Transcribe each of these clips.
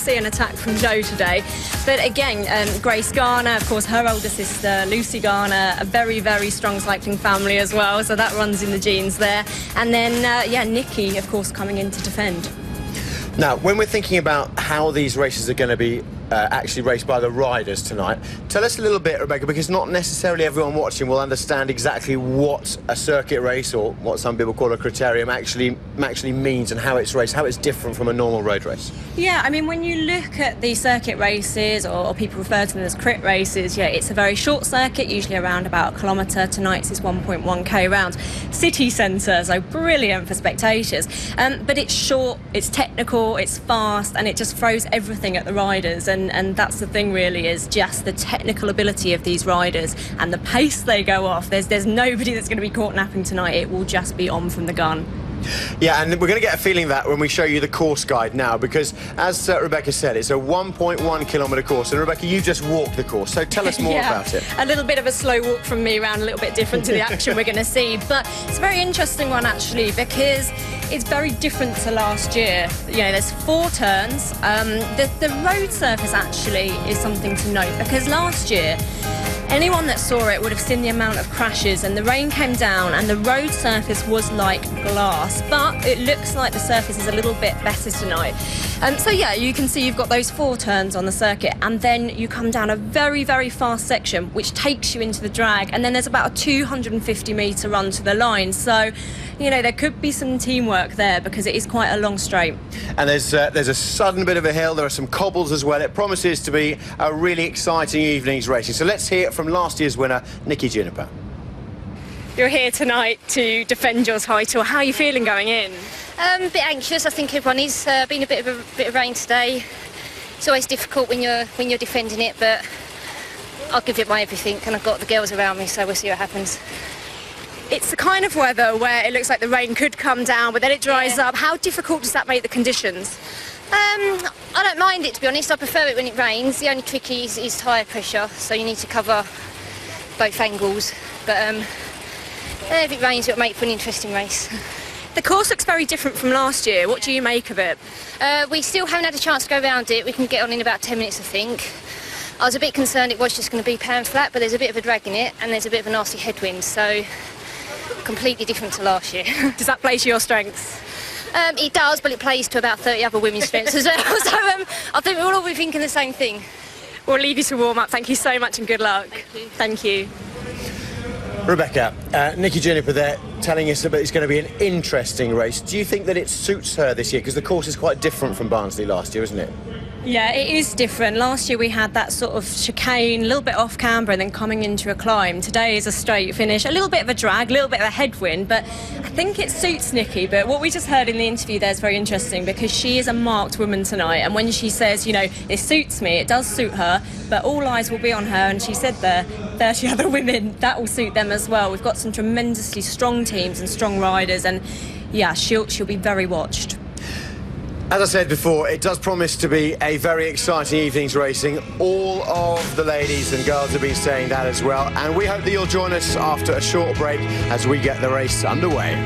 see an attack from Jo today. But again, Grace Garner, of course, her older sister, Lucy Garner, a very, very strong cycling family as well. So that runs in the genes there. And then, yeah, Nikki, of course, coming in to defend. Now, when we're thinking about how these races are going to be actually raced by the riders tonight, tell us a little bit, Rebecca, because not necessarily everyone watching will understand exactly what a circuit race, or what some people call a criterium, actually means, and how it's raced, how it's different from a normal road race. Yeah, I mean, when you look at the circuit races, or people refer to them as crit races, yeah, it's a very short circuit, usually around about a kilometre. Tonight's is 1.1k round. City centre, so brilliant for spectators. But it's short, it's technical, it's fast, and it just throws everything at the riders. And that's the thing, really, is just the technical ability of these riders and the pace they go off. There's nobody that's going to be caught napping tonight. It will just be on from the gun. Yeah, and we're going to get a feeling that when we show you the course guide now, because as Rebecca said, it's a 1.1 kilometre course. And Rebecca, you just walked the course, so tell us more about it. A little bit of a slow walk from me around, a little bit different to the action we're going to see. But it's a very interesting one, actually, because it's very different to last year. You know, there's 4 turns. The road surface, actually, is something to note, because last year, anyone that saw it would have seen the amount of crashes, and the rain came down and the road surface was like glass, but it looks like the surface is a little bit better tonight. So yeah, you can see you've got those 4 turns on the circuit, and then you come down a very, very fast section which takes you into the drag, and then there's about a 250 metre run to the line. So, you know, there could be some teamwork there, because it is quite a long straight. And there's a sudden bit of a hill, there are some cobbles as well. It promises to be a really exciting evening's racing. So let's hear it from last year's winner, Nikki Juniper. You're here tonight to defend your title. How are you feeling going in? A bit anxious. I think everyone is. Been a bit of rain today. It's always difficult when you're defending it, but I'll give it my everything, and I've got the girls around me, so we'll see what happens. It's the kind of weather where it looks like the rain could come down, but then it dries up. How difficult does that make the conditions? I don't mind it, to be honest. I prefer it when it rains. The only trick is tyre pressure, so you need to cover both angles. But if it rains, it'll make for an interesting race. The course looks very different from last year. What do you make of it? We still haven't had a chance to go around it. We can get on in about 10 minutes, I think. I was a bit concerned it was just going to be pan flat, but there's a bit of a drag in it, and there's a bit of a nasty headwind, so completely different to last year. Does that play to your strengths? It does, but it plays to about 30 other women's strengths as well. So I think we'll all be thinking the same thing. We'll leave you to warm up. Thank you so much and good luck. Thank you. Rebecca, Nikki Juniper there telling us that it's going to be an interesting race. Do you think that it suits her this year? Because the course is quite different from Barnsley last year, isn't it? Yeah, it is different. Last year we had that sort of chicane, a little bit off camber and then coming into a climb. Today is a straight finish, a little bit of a drag, a little bit of a headwind, but I think it suits Nikki. But what we just heard in the interview there is very interesting, because she is a marked woman tonight, and when she says, you know, it suits me, it does suit her, but all eyes will be on her, and she said there, 30 other women, that will suit them as well. We've got some tremendously strong teams and strong riders, and yeah, she'll be very watched. As I said before, it does promise to be a very exciting evening's racing. All of the ladies and girls have been saying that as well, and we hope that you'll join us after a short break as we get the race underway.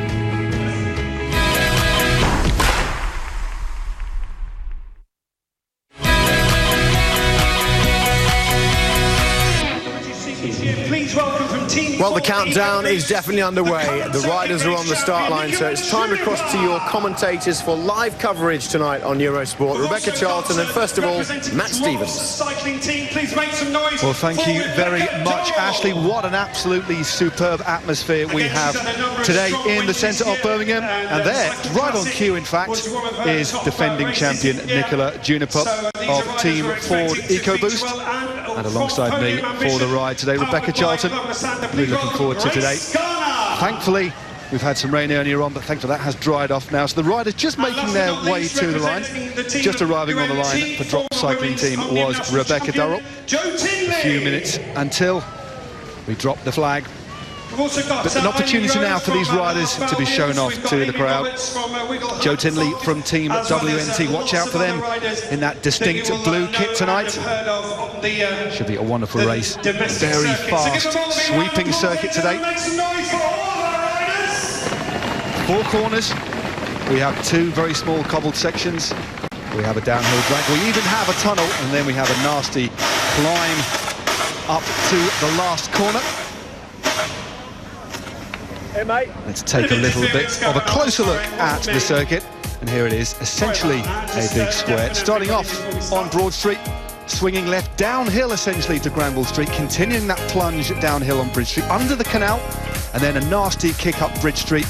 Well, the countdown is definitely underway. The riders are on the start line, so it's time to cross to your commentators for live coverage tonight on Eurosport. Rebecca Charlton and, first of all, Matt Stevens. Well, thank you very much, Ashley. What an absolutely superb atmosphere we have today in the centre of Birmingham. And there, right on cue, in fact, is defending champion Nikki Juniper of Team Ford EcoBoost. And alongside me for the ride today, Rebecca Charlton. Really looking forward to today. Thankfully, we've had some rain earlier on, but thankfully that has dried off now. So the riders just making their way to the line. Just arriving on the line for Drop Cycling Team was Rebecca Durrell. A few minutes until we drop the flag. But an opportunity now for these riders to be shown off to the crowd. Jo Tinley from Team WNT, watch out for them in that distinct blue kit tonight. Should be a wonderful race. Very fast, sweeping circuit today. 4 corners. We have 2 very small cobbled sections we have a downhill drag, we even have a tunnel, and then we have a nasty climb up to the last corner. Hey, mate. Let's take a little bit of a closer look at the circuit. And here it is, essentially a big square. Starting off on Broad Street, swinging left downhill essentially to Granville Street, continuing that plunge downhill on Bridge Street, under the canal, and then a nasty kick up Bridge Street,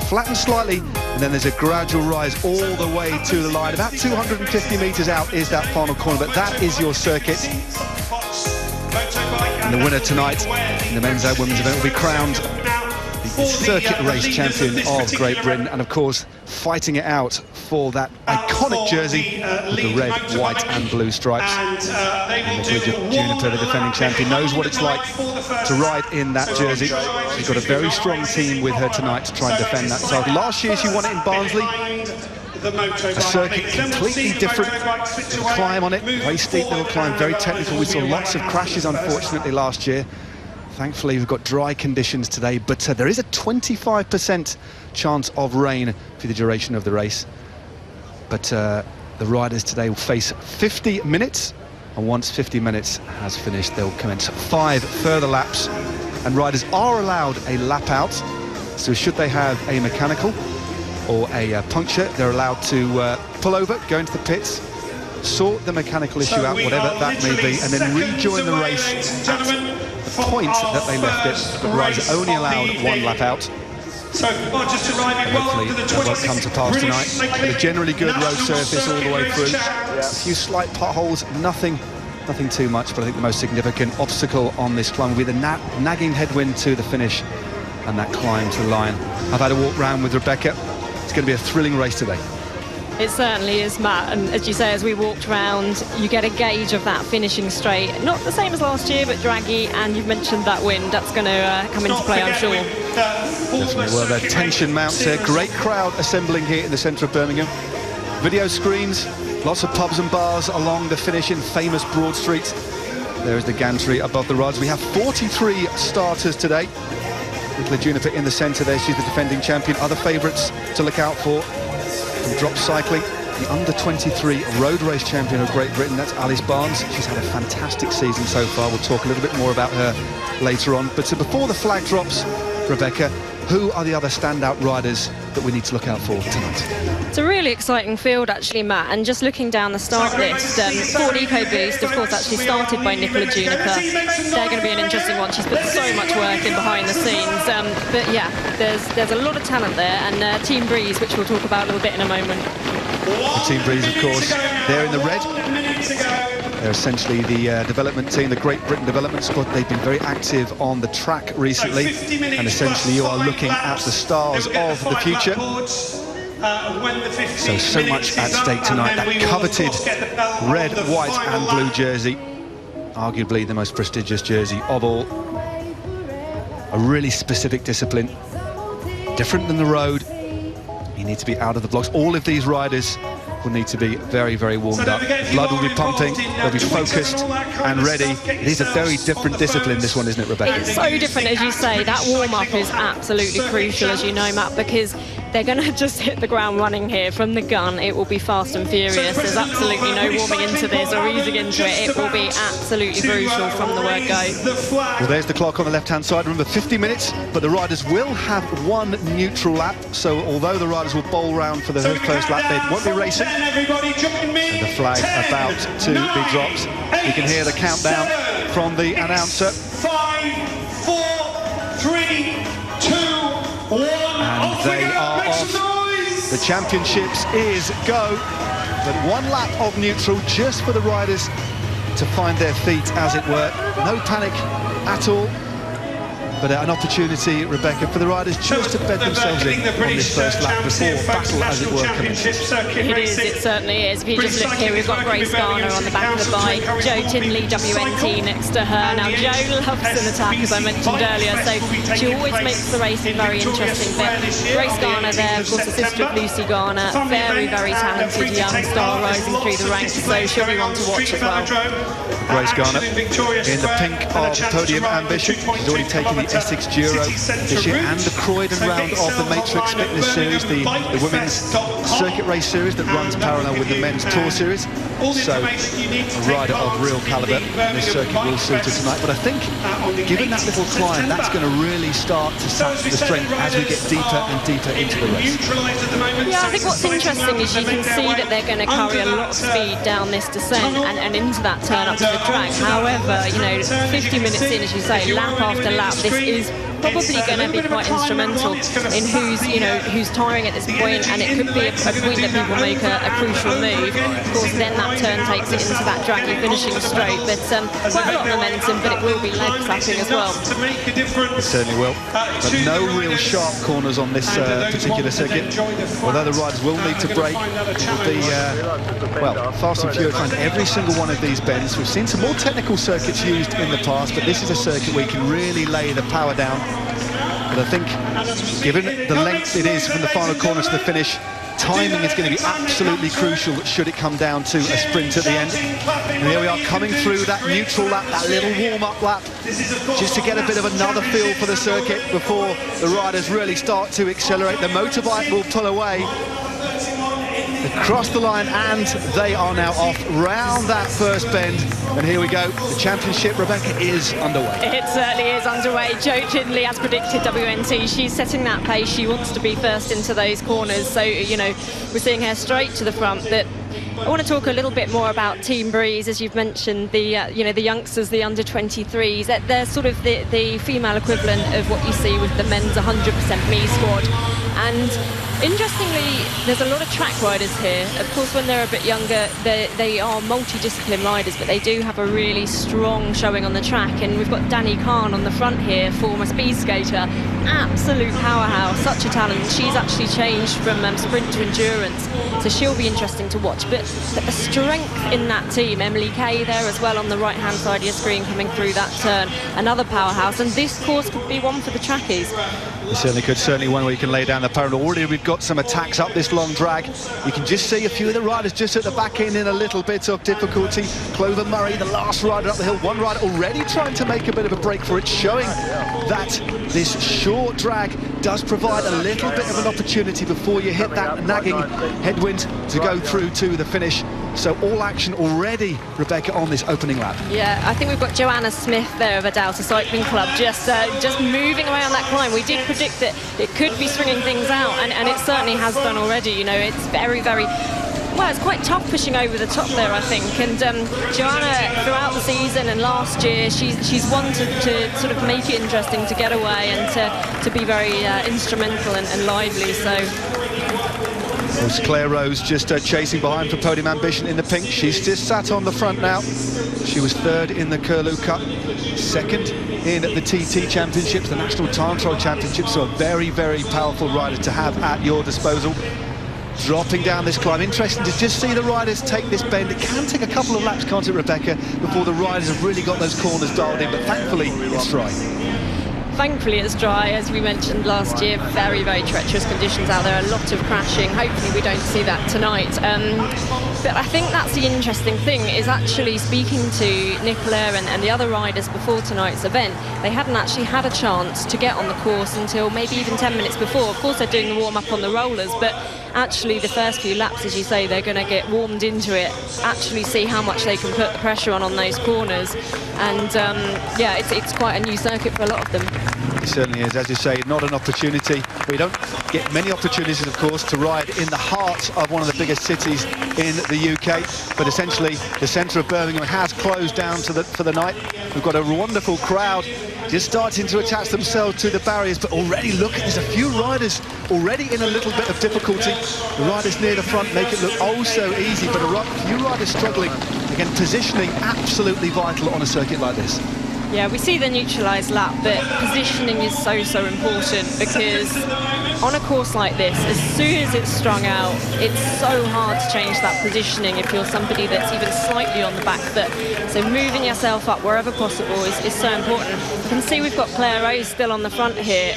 flattens slightly, and then there's a gradual rise all the way to the line. About 250 metres out is that final corner, but that is your circuit. And the winner tonight in the men's and women's event will be crowned the circuit race champion of Great Britain, and of course fighting it out for that iconic jersey with the red, white and blue stripes. Nikki Juniper, the defending champion, knows what it's like to ride in that jersey. She's got a very strong team with her tonight to try and defend that title. Last year she won it in Barnsley. A circuit completely different. The climb on it, very steep little climb, very technical. We saw lots of crashes unfortunately last year. Thankfully, we've got dry conditions today, but there is a 25% chance of rain for the duration of the race. But the riders today will face 50 minutes, and once 50 minutes has finished, they'll commence 5 further laps, and riders are allowed a lap out. So should they have a mechanical or a puncture, they're allowed to pull over, go into the pits, sort the mechanical issue out, whatever that may be, and then rejoin the race at the point that they left it. But riders are only allowed 1 lap out. So just arriving hopefully that won't come to pass tonight. But a generally good road surface all the way through. A few slight potholes, nothing too much, but I think the most significant obstacle on this climb will be the nagging headwind to the finish and that climb to the line. I've had a walk round with Rebecca. It's going to be a thrilling race today. It certainly is, Matt, and as you say, as we walked round, you get a gauge of that finishing straight. Not the same as last year, but draggy, and you've mentioned that wind. That's going to come into play, I'm sure. Definitely. Well, the tension mounts here. Great crowd assembling here in the centre of Birmingham. Video screens, lots of pubs and bars along the finishing famous Broad Street. There is the gantry above the rods. We have 43 starters today. Nikki Juniper in the centre there. She's the defending champion. Other favourites to look out for. From drop cycling, the under-23 road race champion of Great Britain, that's Alice Barnes. She's had a fantastic season so far. We'll talk a little bit more about her later on. But before the flag drops, Rebecca, who are the other standout riders that we need to look out for tonight? It's a really exciting field, actually, Matt, and just looking down the start list, Ford EcoBoost, of course, actually started by Nikki Juniper. They're going to be an interesting one. She's put so much work in behind the scenes. But yeah, there's a lot of talent there, and Team Breeze, which we'll talk about a little bit in a moment. The Team Breeze, of course, they're in the red. They're essentially the development team, the Great Britain development squad. They've been very active on the track recently, and essentially you are looking at the stars of the future. So much at stake tonight. That coveted red, white and blue jersey, arguably the most prestigious jersey of all. A really specific discipline, different than the road. You need to be out of the blocks. All of these riders will need to be very, very warmed up. Blood will be pumping, they'll be focused and ready. It is a very different discipline, this one, isn't it, Rebecca? It's so different, as you say. That warm-up is absolutely crucial, as you know, Matt, because they're going to just hit the ground running here from the gun. It will be fast and furious. There's absolutely no warming into this or easing into it. It will be absolutely crucial from the word go. Well, there's the clock on the left-hand side. Remember, 50 minutes, but the riders will have 1 neutral lap. So although the riders will bowl round for the first lap, they won't be racing. And the flag about to be dropped. You can hear the countdown from the announcer. 5, 4, 3, 2, 1. And they are off. The championships is go. But 1 lap of neutral just for the riders to find their feet, as it were. No panic at all. But an opportunity, Rebecca, for the riders just to bed themselves in on this first lap before battle, as it were, commences. It is, it certainly is. If you just look here, we've got Grace Garner on the back of the bike, Jo Tinley, WNT, next to her. Now, Jo loves an attack, as I mentioned earlier, so she always makes the racing very interesting. But Grace Garner there, of course, the sister of Lucy Garner, very, very talented young star rising through the ranks, so she'll be one to watch as well. Grace Garner in the pink of podium ambition. She's already taken the Essex Duro this year, and the Croydon round of the Matrix Fitness Series, the women's circuit race series that runs parallel with the men's tour series. So a rider of real calibre, and this circuit will suit her tonight. But I think, given that little climb, that's going to really start to sap the strength as we get deeper and deeper into the race. Yeah, I think what's interesting is you can see that they're going to carry a lot of speed down this descent and into that turn up to the drag. However, you know, 50 minutes in, as you say, lap after lap, this is probably going to be quite instrumental in who's tiring at this point, and it could be a point that people make a crucial move. Of course, then that turn takes it into that draggy finishing straight, but quite a lot of momentum, but it will be leg sapping as well. It certainly will, but no real sharp corners on this particular circuit. Although the riders will need to brake, it will be fast and furious around every single one of these bends. We've seen some more technical circuits used in the past, but this is a circuit where you can really lay the power down. But I think, given the length it is from the final corner to the finish, timing is going to be absolutely crucial should it come down to a sprint at the end. And here we are coming through that neutral lap, that little warm-up lap, just to get a bit of another feel for the circuit before the riders really start to accelerate. The motorbike will pull away across the line, and they are now off round that first bend. And here we go, the championship, Rebecca, is underway. It certainly is underway. Jo Hindley, as predicted, WNT, she's setting that pace. She wants to be first into those corners, so you know, we're seeing her straight to the front. But I want to talk a little bit more about Team Breeze, as you've mentioned, the the youngsters, the under-23s. They're sort of the female equivalent of what you see with the men's 100% Me squad. And interestingly, there's a lot of track riders here. Of course, when they're a bit younger, they are multidiscipline riders, but they do have a really strong showing on the track. And we've got Danny Khan on the front here, former speed skater, absolute powerhouse, such a talent. She's actually changed from sprint to endurance, so she'll be interesting to watch. But the strength in that team, Emily Kay there as well on the right-hand side of your screen coming through that turn, another powerhouse. And this course could be one for the trackies. It certainly could, certainly one where you can lay down the power. Already we've got some attacks up this long drag. You can just see a few of the riders just at the back end in a little bit of difficulty. Clover Murray, the last rider up the hill, one rider already trying to make a bit of a break for it, showing that this short drag does provide a little bit of an opportunity before you hit that nagging headwind to go through to the finish. So all action already, Rebecca, on this opening lap. Yeah, I think we've got Joanna Smith there of Adalta Cycling Club just moving around that climb. We did predict that it could be swinging things out, and it certainly has done already. You know, it's very, very... Well, it's quite tough pushing over the top there, I think. And Joanna, throughout the season and last year, she's wanted to sort of make it interesting, to get away and to be very instrumental and lively. So... There's Claire Rose just chasing behind for podium ambition in the pink. She's just sat on the front now. She was third in the Curlew Cup, second in the TT Championships, the National Time Trial Championships. So a very, very powerful rider to have at your disposal. Dropping down this climb. Interesting to just see the riders take this bend. It can take a couple of laps, can't it, Rebecca, before the riders have really got those corners dialed in, but thankfully it's dry. Thankfully it's dry, as we mentioned last year. Very, very treacherous conditions out there, a lot of crashing. Hopefully we don't see that tonight. But I think that's the interesting thing, is actually speaking to Nicola and the other riders before tonight's event. They hadn't actually had a chance to get on the course until maybe even 10 minutes before. Of course they're doing the warm-up on the rollers, but actually the first few laps, as you say, they're going to get warmed into it, actually see how much they can put the pressure on those corners. And yeah, it's quite a new circuit for a lot of them. It certainly is, as you say, not an opportunity. We don't get many opportunities, of course, to ride in the heart of one of the biggest cities in the UK. But essentially, the centre of Birmingham has closed down for the night. We've got a wonderful crowd just starting to attach themselves to the barriers. But already, look, there's a few riders already in a little bit of difficulty. The riders near the front make it look oh so easy, but a few riders struggling. Again, positioning absolutely vital on a circuit like this. Yeah, we see the neutralised lap, but positioning is so important, because on a course like this, as soon as it's strung out, it's so hard to change that positioning if you're somebody that's even slightly on the back foot. So moving yourself up wherever possible is so important. You can see we've got Claire Rose still on the front here.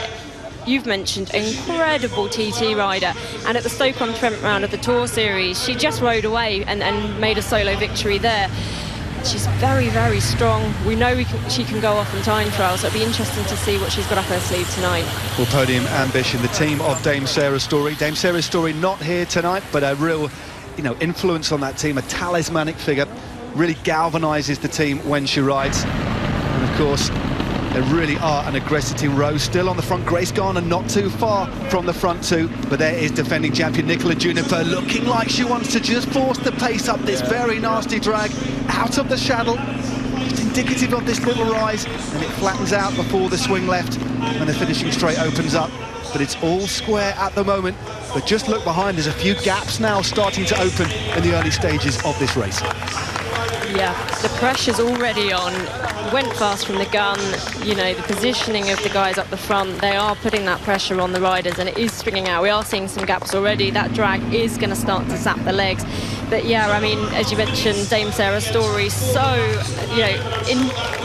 You've mentioned incredible TT rider, and at the Stoke-on-Trent round of the Tour Series, she just rode away and made a solo victory there. She's very, very strong. We know she can go off in time trials, so it'll be interesting to see what she's got up her sleeve tonight. Well, podium ambition, the team of Dame Sarah Storey. Dame Sarah Storey not here tonight, but a real, influence on that team, a talismanic figure. Really galvanises the team when she rides. And of course, they really are an aggressive team. Roe still on the front. Grace Garner not too far from the front too. But there is defending champion Nikki Juniper, looking like she wants to just force the pace up this very nasty drag out of the saddle. It's indicative of this little rise, and it flattens out before the swing left and the finishing straight opens up. But it's all square at the moment. But just look behind, there's a few gaps now starting to open in the early stages of this race. Yeah, the pressure's already on. Went fast from the gun. The positioning of the guys up the front, they are putting that pressure on the riders, and it is stringing out. We are seeing some gaps already. That drag is going to start to sap the legs. But yeah, I mean, as you mentioned, Dame Sarah Storey, so,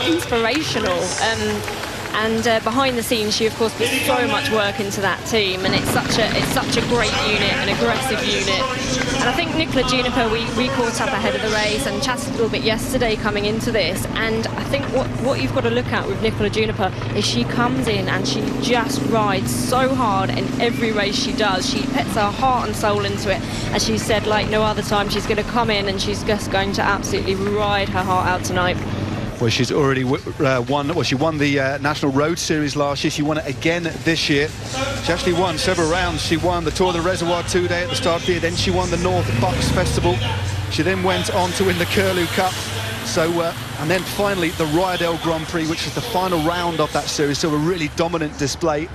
inspirational. And behind the scenes, she of course puts so much work into that team, and it's such a great unit, an aggressive unit. And I think Nikki Juniper, we caught up ahead of the race and chatted a little bit yesterday coming into this, and I think what you've got to look at with Nikki Juniper is she comes in and she just rides so hard in every race she does. She puts her heart and soul into it, and she said like no other time she's going to come in and she's just going to absolutely ride her heart out tonight. Well, she's already won. Well, she won the National Road Series last year. She won it again this year. She actually won several rounds. She won the Tour of the Reservoir 2-day at the start of the year. Then she won the North Bucks Festival. She then went on to win the Curlew Cup. So, and then finally the Ryedale Grand Prix, which was the final round of that series. So a really dominant display.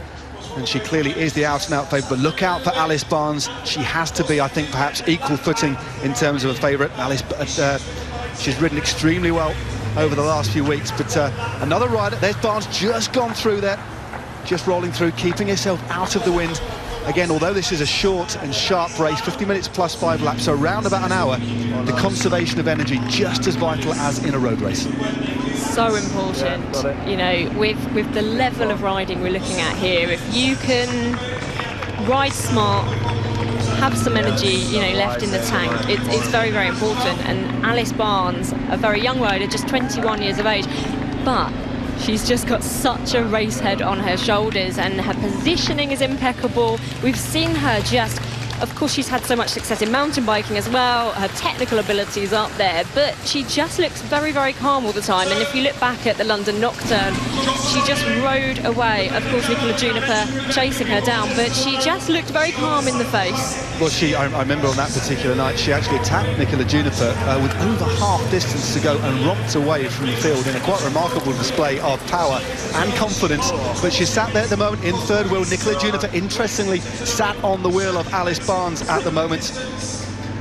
And she clearly is the out-and-out favourite. But look out for Alice Barnes. She has to be, I think, perhaps equal footing in terms of a favourite. Alice, she's ridden extremely well over the last few weeks, but another rider, there's Barnes just gone through there, just rolling through, keeping herself out of the wind. Again, although this is a short and sharp race, 50 minutes plus 5 laps, so around about an hour, the conservation of energy just as vital as in a road race. So important, with the level of riding we're looking at here. If you can ride smart, have some energy, left in the tank, it's very, very important. And Alice Barnes, a very young rider, just 21 years of age, but she's just got such a race head on her shoulders, and her positioning is impeccable. We've seen her just, of course, she's had so much success in mountain biking as well. Her technical ability is up there, but she just looks very, very calm all the time. And if you look back at the London Nocturne, she just rode away. Of course, Nikki Juniper chasing her down, but she just looked very calm in the face. Well, I remember on that particular night, she actually attacked Nikki Juniper with over half distance to go and romped away from the field in a quite remarkable display of power and confidence. But she sat there at the moment in third wheel. Nikki Juniper, interestingly, sat on the wheel of Alice Barnes at the moment.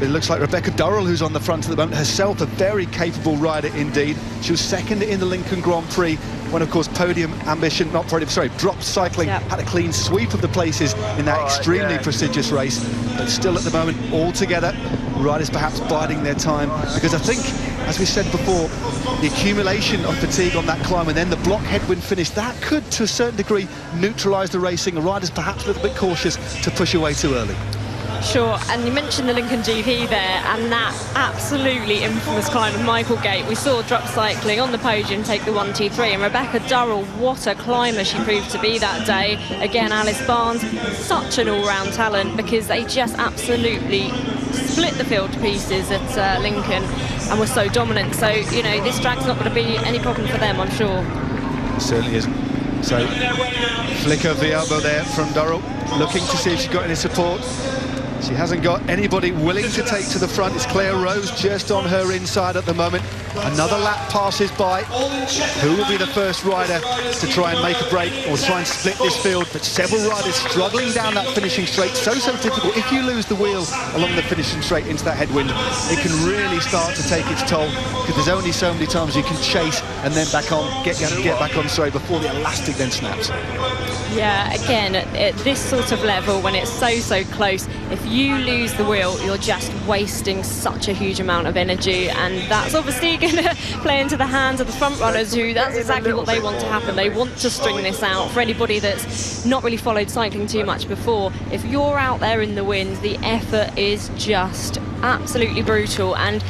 It looks like Rebecca Durrell, who's on the front at the moment, herself a very capable rider indeed. She was second in the Lincoln Grand Prix when, of course, podium ambition, drop cycling, had a clean sweep of the places in that extremely prestigious race. But still at the moment, all together, riders perhaps biding their time, because I think, as we said before, the accumulation of fatigue on that climb and then the block headwind finish, that could, to a certain degree, neutralise the racing. The riders perhaps a little bit cautious to push away too early. Sure, and you mentioned the Lincoln GP there, and that absolutely infamous climb of Michael Gate. We saw drop cycling on the podium take the 1-2-3, and Rebecca Durrell, what a climber she proved to be that day. Again, Alice Barnes, such an all-round talent, because they just absolutely split the field to pieces at Lincoln and were so dominant. So, this drag's not going to be any problem for them, I'm sure. It certainly isn't. So, flick of the elbow there from Durrell, looking to see if she's got any support. She hasn't got anybody willing to take to the front. It's Claire Rose just on her inside at the moment. Another lap passes by. Who will be the first rider to try and make a break or try and split this field? But several riders struggling down that finishing straight. So difficult. If you lose the wheel along the finishing straight into that headwind, it can really start to take its toll, because there's only so many times you can chase and then back on, get back on before the elastic then snaps. Yeah, again, at this sort of level, when it's so close, if you lose the wheel, you're just wasting such a huge amount of energy, and that's obviously going to play into the hands of the front runners, who that's exactly what they want to happen. They want to string this out. For anybody that's not really followed cycling too much before, if you're out there in the wind, the effort is just absolutely brutal. And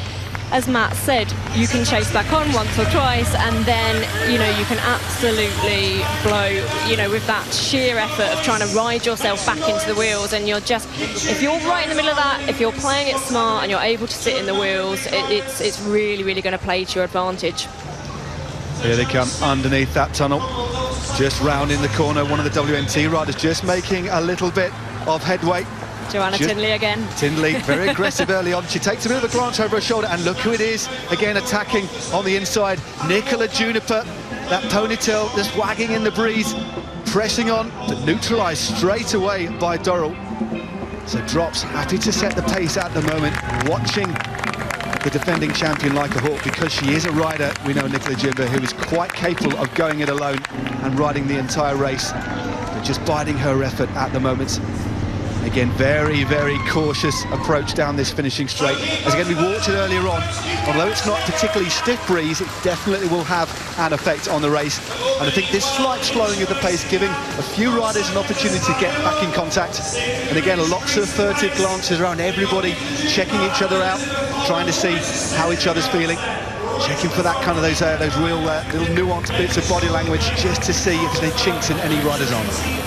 as Matt said, you can chase back on once or twice, and then, you know, you can absolutely blow, you know, with that sheer effort of trying to ride yourself back into the wheels. And you're just, if you're right in the middle of that, if you're playing it smart and you're able to sit in the wheels, it's really, really going to play to your advantage. Here they come underneath that tunnel, just round in the corner. One of the WNT riders just making a little bit of headway. Joanna Tinley again. Tinley, very aggressive early on. She takes a bit of a glance over her shoulder, and look who it is, again attacking on the inside. Nikki Juniper, that ponytail just wagging in the breeze, pressing on, but neutralised straight away by Dorrell. So Drops happy to set the pace at the moment, watching the defending champion like a hawk, because she is a rider, we know, Nikki Juniper, who is quite capable of going it alone and riding the entire race, but just biding her effort at the moment. Again, very, very cautious approach down this finishing straight. As again, we walked it earlier on. Although it's not particularly stiff breeze, it definitely will have an effect on the race. And I think this slight slowing of the pace, giving a few riders an opportunity to get back in contact. And again, lots of furtive glances around, everybody checking each other out, trying to see how each other's feeling. Checking for that kind of those real little nuanced bits of body language, just to see if there's any chinks in any rider's armour.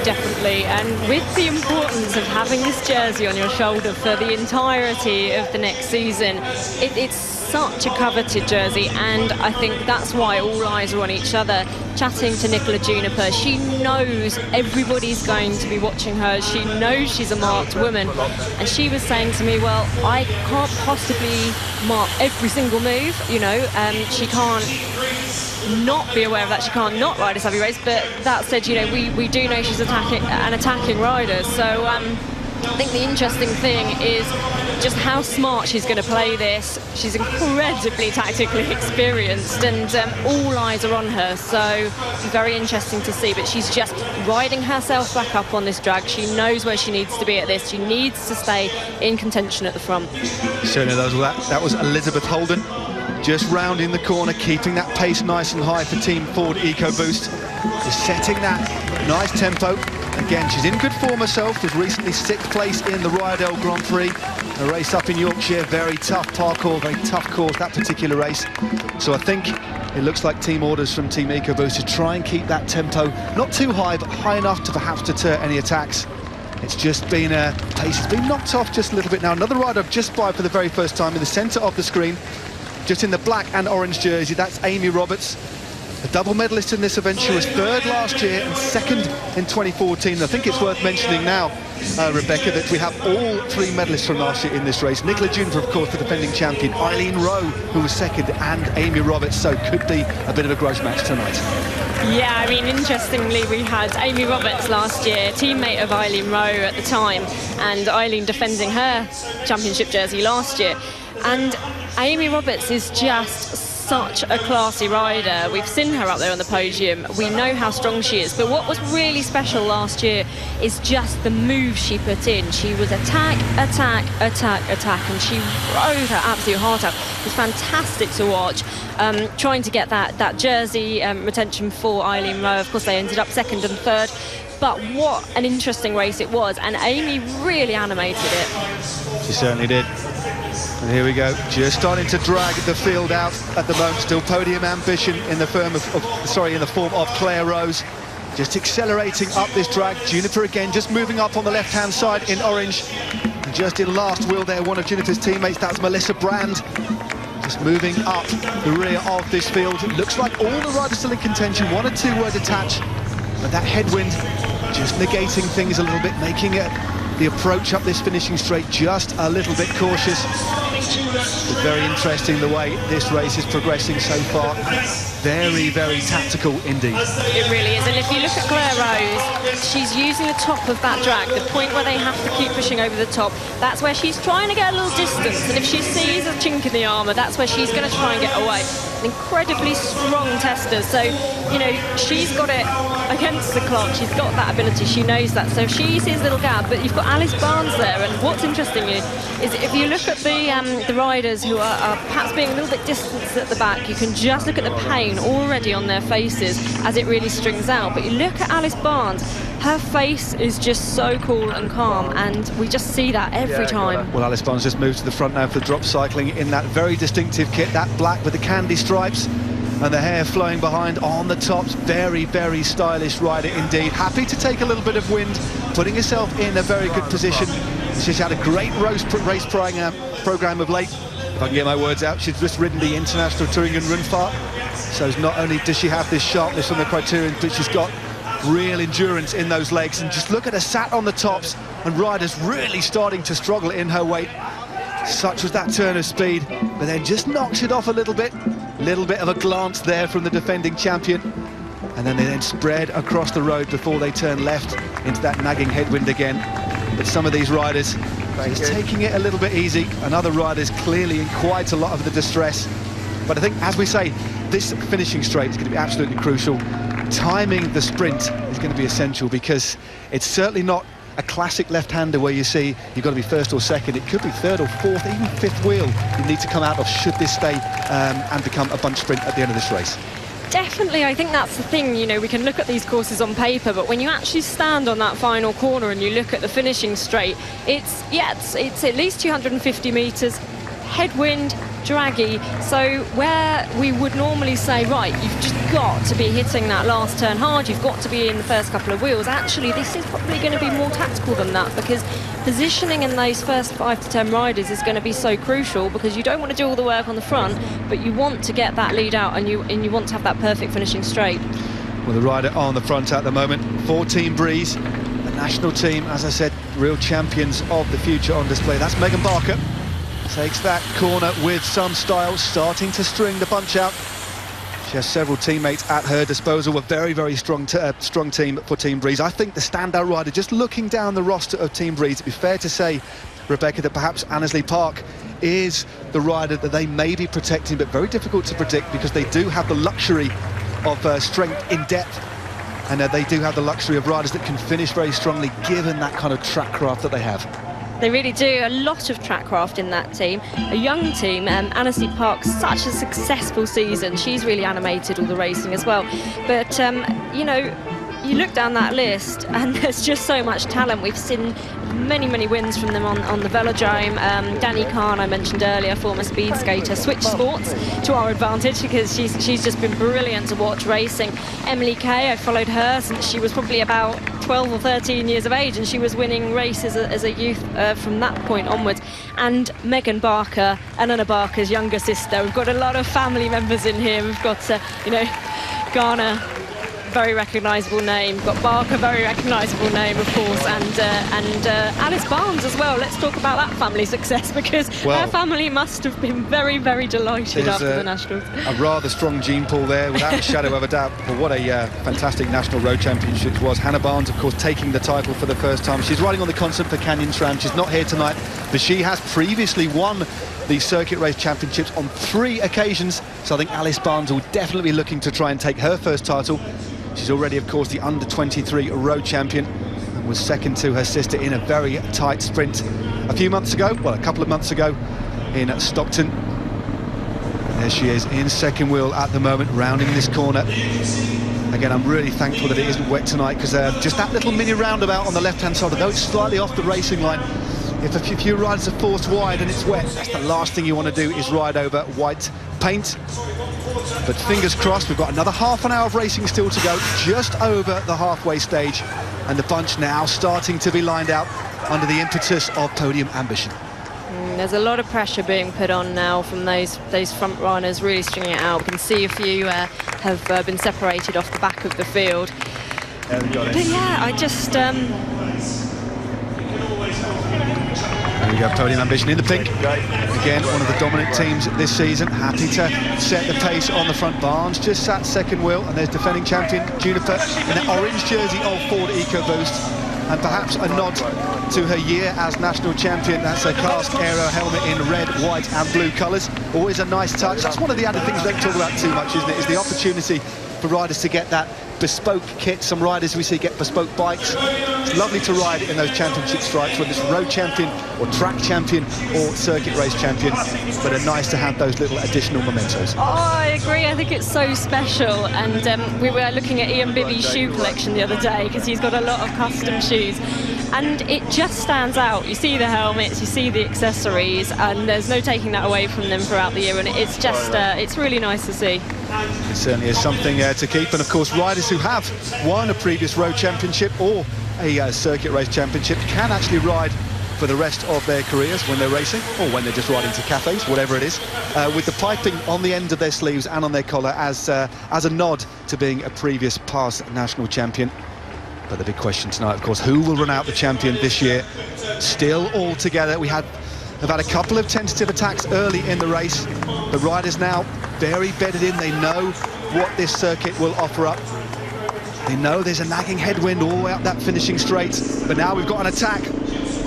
Definitely, and with the importance of having this jersey on your shoulder for the entirety of the next season, it's such a coveted jersey, and I think that's why all eyes are on each other. Chatting to Nikki Juniper, she knows everybody's going to be watching her. She knows she's a marked woman, and she was saying to me, well, I can't possibly mark every single move, you know, she can't not be aware of that, she can't not ride a savvy race, but that said, you know, we do know she's an attacking rider, so I think the interesting thing is just how smart she's going to play this. She's incredibly tactically experienced, and all eyes are on her, so it's very interesting to see. But she's just riding herself back up on this drag. She knows where she needs to be at this. She needs to stay in contention at the front. Certainly that was Elizabeth Holden, just rounding the corner, keeping that pace nice and high for Team Ford EcoBoost. Just setting that nice tempo. Again, she's in good form herself, was recently 6th place in the Ryedale Grand Prix, a race up in Yorkshire. Very tough parkour, very tough course, that particular race. So I think it looks like team orders from Team EcoBoost to try and keep that tempo not too high, but high enough to perhaps deter any attacks. It's just been pace has been knocked off just a little bit now. Another rider just by for the very first time in the centre of the screen, just in the black and orange jersey. That's Amy Roberts, a double medalist in this event. She was 3rd last year and 2nd in 2014. I think it's worth mentioning now, Rebecca, that we have all 3 medalists from last year in this race. Nikki Juniper, of course, the defending champion, Eileen Roe, who was 2nd, and Amy Roberts, so could be a bit of a gross match tonight. Yeah, I mean, interestingly, we had Amy Roberts last year, teammate of Eileen Roe at the time, and Eileen defending her championship jersey last year. And Amy Roberts is just such a classy rider. We've seen her up there on the podium. We know how strong she is. But what was really special last year is just the move she put in. She was attack, attack, attack, attack, and she rode her absolute heart out. It was fantastic to watch. Trying to get that jersey retention for Eileen Roe. Of course, they ended up 2nd and 3rd. But what an interesting race it was, and Amy really animated it. She certainly did. And here we go, just starting to drag the field out at the moment. Still podium ambition in the form of Claire Rose. Just accelerating up this drag. Juniper again, just moving up on the left-hand side in orange. And just in last wheel there, one of Juniper's teammates, that's Melissa Brand. Just moving up the rear of this field. It looks like all the riders still in contention. 1 or 2 were detached, but that headwind just negating things a little bit, making it the approach up this finishing straight just a little bit cautious. It's very interesting the way this race is progressing so far. Very, very tactical indeed. It really is. And if you look at Claire Rose, she's using the top of that drag, the point where they have to keep pushing over the top. That's where she's trying to get a little distance. And if she sees a chink in the armour, that's where she's going to try and get away. incredibly strong tester. So, you know, she's got it against the clock. She's got that ability. She knows that. So if she sees a little gap, but you've got Alice Barnes there. And what's interesting is if you look at the riders who are perhaps being a little bit distanced at the back, you can just look at the pain already on their faces as it really strings out. But you look at Alice Barnes, her face is just so cool and calm, and we just see that every time. Well, Alice Barnes just moves to the front now for the drop cycling in that very distinctive kit, that black with the candy stripes and the hair flowing behind on the tops. Very, very stylish rider indeed. Happy to take a little bit of wind, putting herself in a very good position. She's had a great race program of late. If I can get my words out, she's just ridden the International Touring and Rundfahrt. So not only does she have this sharpness on the criterion, but she's got real endurance in those legs. And just look at her sat on the tops, and riders really starting to struggle in her weight. Such was that turn of speed, but then just knocks it off a little bit of a glance there from the defending champion, and then they then spread across the road before they turn left into that nagging headwind again. But some of these riders just taking it a little bit easy, and other riders clearly in quite a lot of the distress. But I think, as we say, this finishing straight is going to be absolutely crucial. Timing the sprint is going to be essential, because it's certainly not a classic left-hander where you see you've got to be first or second. It could be third or fourth, even fifth wheel you need to come out of should this stay and become a bunch sprint at the end of this race. Definitely, I think that's the thing. You know, we can look at these courses on paper, but when you actually stand on that final corner and you look at the finishing straight, it's at least 250 metres, headwind, draggy. So where we would normally say, right, you've just got to be hitting that last turn hard, you've got to be in the first couple of wheels, actually this is probably going to be more tactical than that, because positioning in those first 5 to 10 riders is going to be so crucial, because you don't want to do all the work on the front, but you want to get that lead out, and you want to have that perfect finishing straight. Well, the rider on the front at the moment for Team Breeze, the national team, as I said, real champions of the future on display. That's Megan Barker. Takes that corner with some style, starting to string the bunch out. She has several teammates at her disposal. A very, very strong team for Team Breeze. I think the standout rider, just looking down the roster of Team Breeze, it'd be fair to say, Rebecca, that perhaps Annesley Park is the rider that they may be protecting, but very difficult to predict, because they do have the luxury of strength in depth, and they do have the luxury of riders that can finish very strongly, given that kind of track craft that they have. They really do. A lot of track craft in that team. A young team. Annesley Park, such a successful season. She's really animated all the racing as well. But, you know, you look down that list and there's just so much talent. We've seen many wins from them on the velodrome. Danny Kahn, I mentioned earlier, former speed skater, switched sports to our advantage, because she's just been brilliant to watch racing. Emily Kay, I followed her since she was probably about 12 or 13 years of age, and she was winning races as a youth from that point onwards. And Megan Barker, Eleanor Barker's younger sister. We've got a lot of family members in here. We've got, you know, Garner, very recognisable name. We've got Barker, very recognisable name, of course, and Alice Barnes as well. Let's talk about that family success, because her family must have been very, very delighted after the Nationals. A rather strong gene pool there, without a shadow of a doubt. But what a fantastic National Road Championship it was. Hannah Barnes, of course, taking the title for the first time. She's riding on the Constant for Canyon SRAM. She's not here tonight, but she has previously won the Circuit Race Championships on 3 occasions. So I think Alice Barnes will definitely be looking to try and take her first title. She's already, of course, the under-23 road champion, and was second to her sister in a very tight sprint a couple of months ago in Stockton. And there she is in second wheel at the moment, rounding this corner. Again, I'm really thankful that it isn't wet tonight, because just that little mini roundabout on the left-hand side, although it's slightly off the racing line, if a few riders are forced wide and it's wet, that's the last thing you want to do, is ride over white paint. But fingers crossed, we've got another half an hour of racing still to go, just over the halfway stage, and the bunch now starting to be lined out under the impetus of podium ambition. There's a lot of pressure being put on now from those front runners, really stringing it out. We can see a few have been separated off the back of the field. There we go. But yeah, I just... There we go, podium ambition in the pink. Again, one of the dominant teams this season, happy to set the pace on the front. Barnes just sat second wheel, and there's defending champion Juniper in that orange jersey of Ford EcoBoost. and perhaps a nod to her year as national champion. That's a cast aero helmet in red, white and blue colours. Always a nice touch. That's one of the other things we don't talk about too much, isn't it? Is the opportunity for riders to get that bespoke kit. Some riders we see get bespoke bikes. It's lovely to ride in those championship stripes, whether it's road champion or track champion or circuit race champion, but it's nice to have those little additional mementos. Oh, I agree. I think it's so special, and we were looking at Ian Bibby's shoe collection the other day because he's got a lot of custom shoes, and it just stands out. You see the helmets, you see the accessories, and there's no taking that away from them throughout the year, and it's just it's really nice to see. It certainly is something to keep, and of course riders who have won a previous road championship or a circuit race championship can actually ride for the rest of their careers when they're racing or when they're just riding to cafes, whatever it is, with the piping on the end of their sleeves and on their collar as a nod to being a previous past national champion. But the big question tonight, of course, who will run out the champion this year? Still all together. We have had a couple of tentative attacks early in the race. The riders now very bedded in. They know what this circuit will offer up. They know there's a nagging headwind all the way up that finishing straight. But now we've got an attack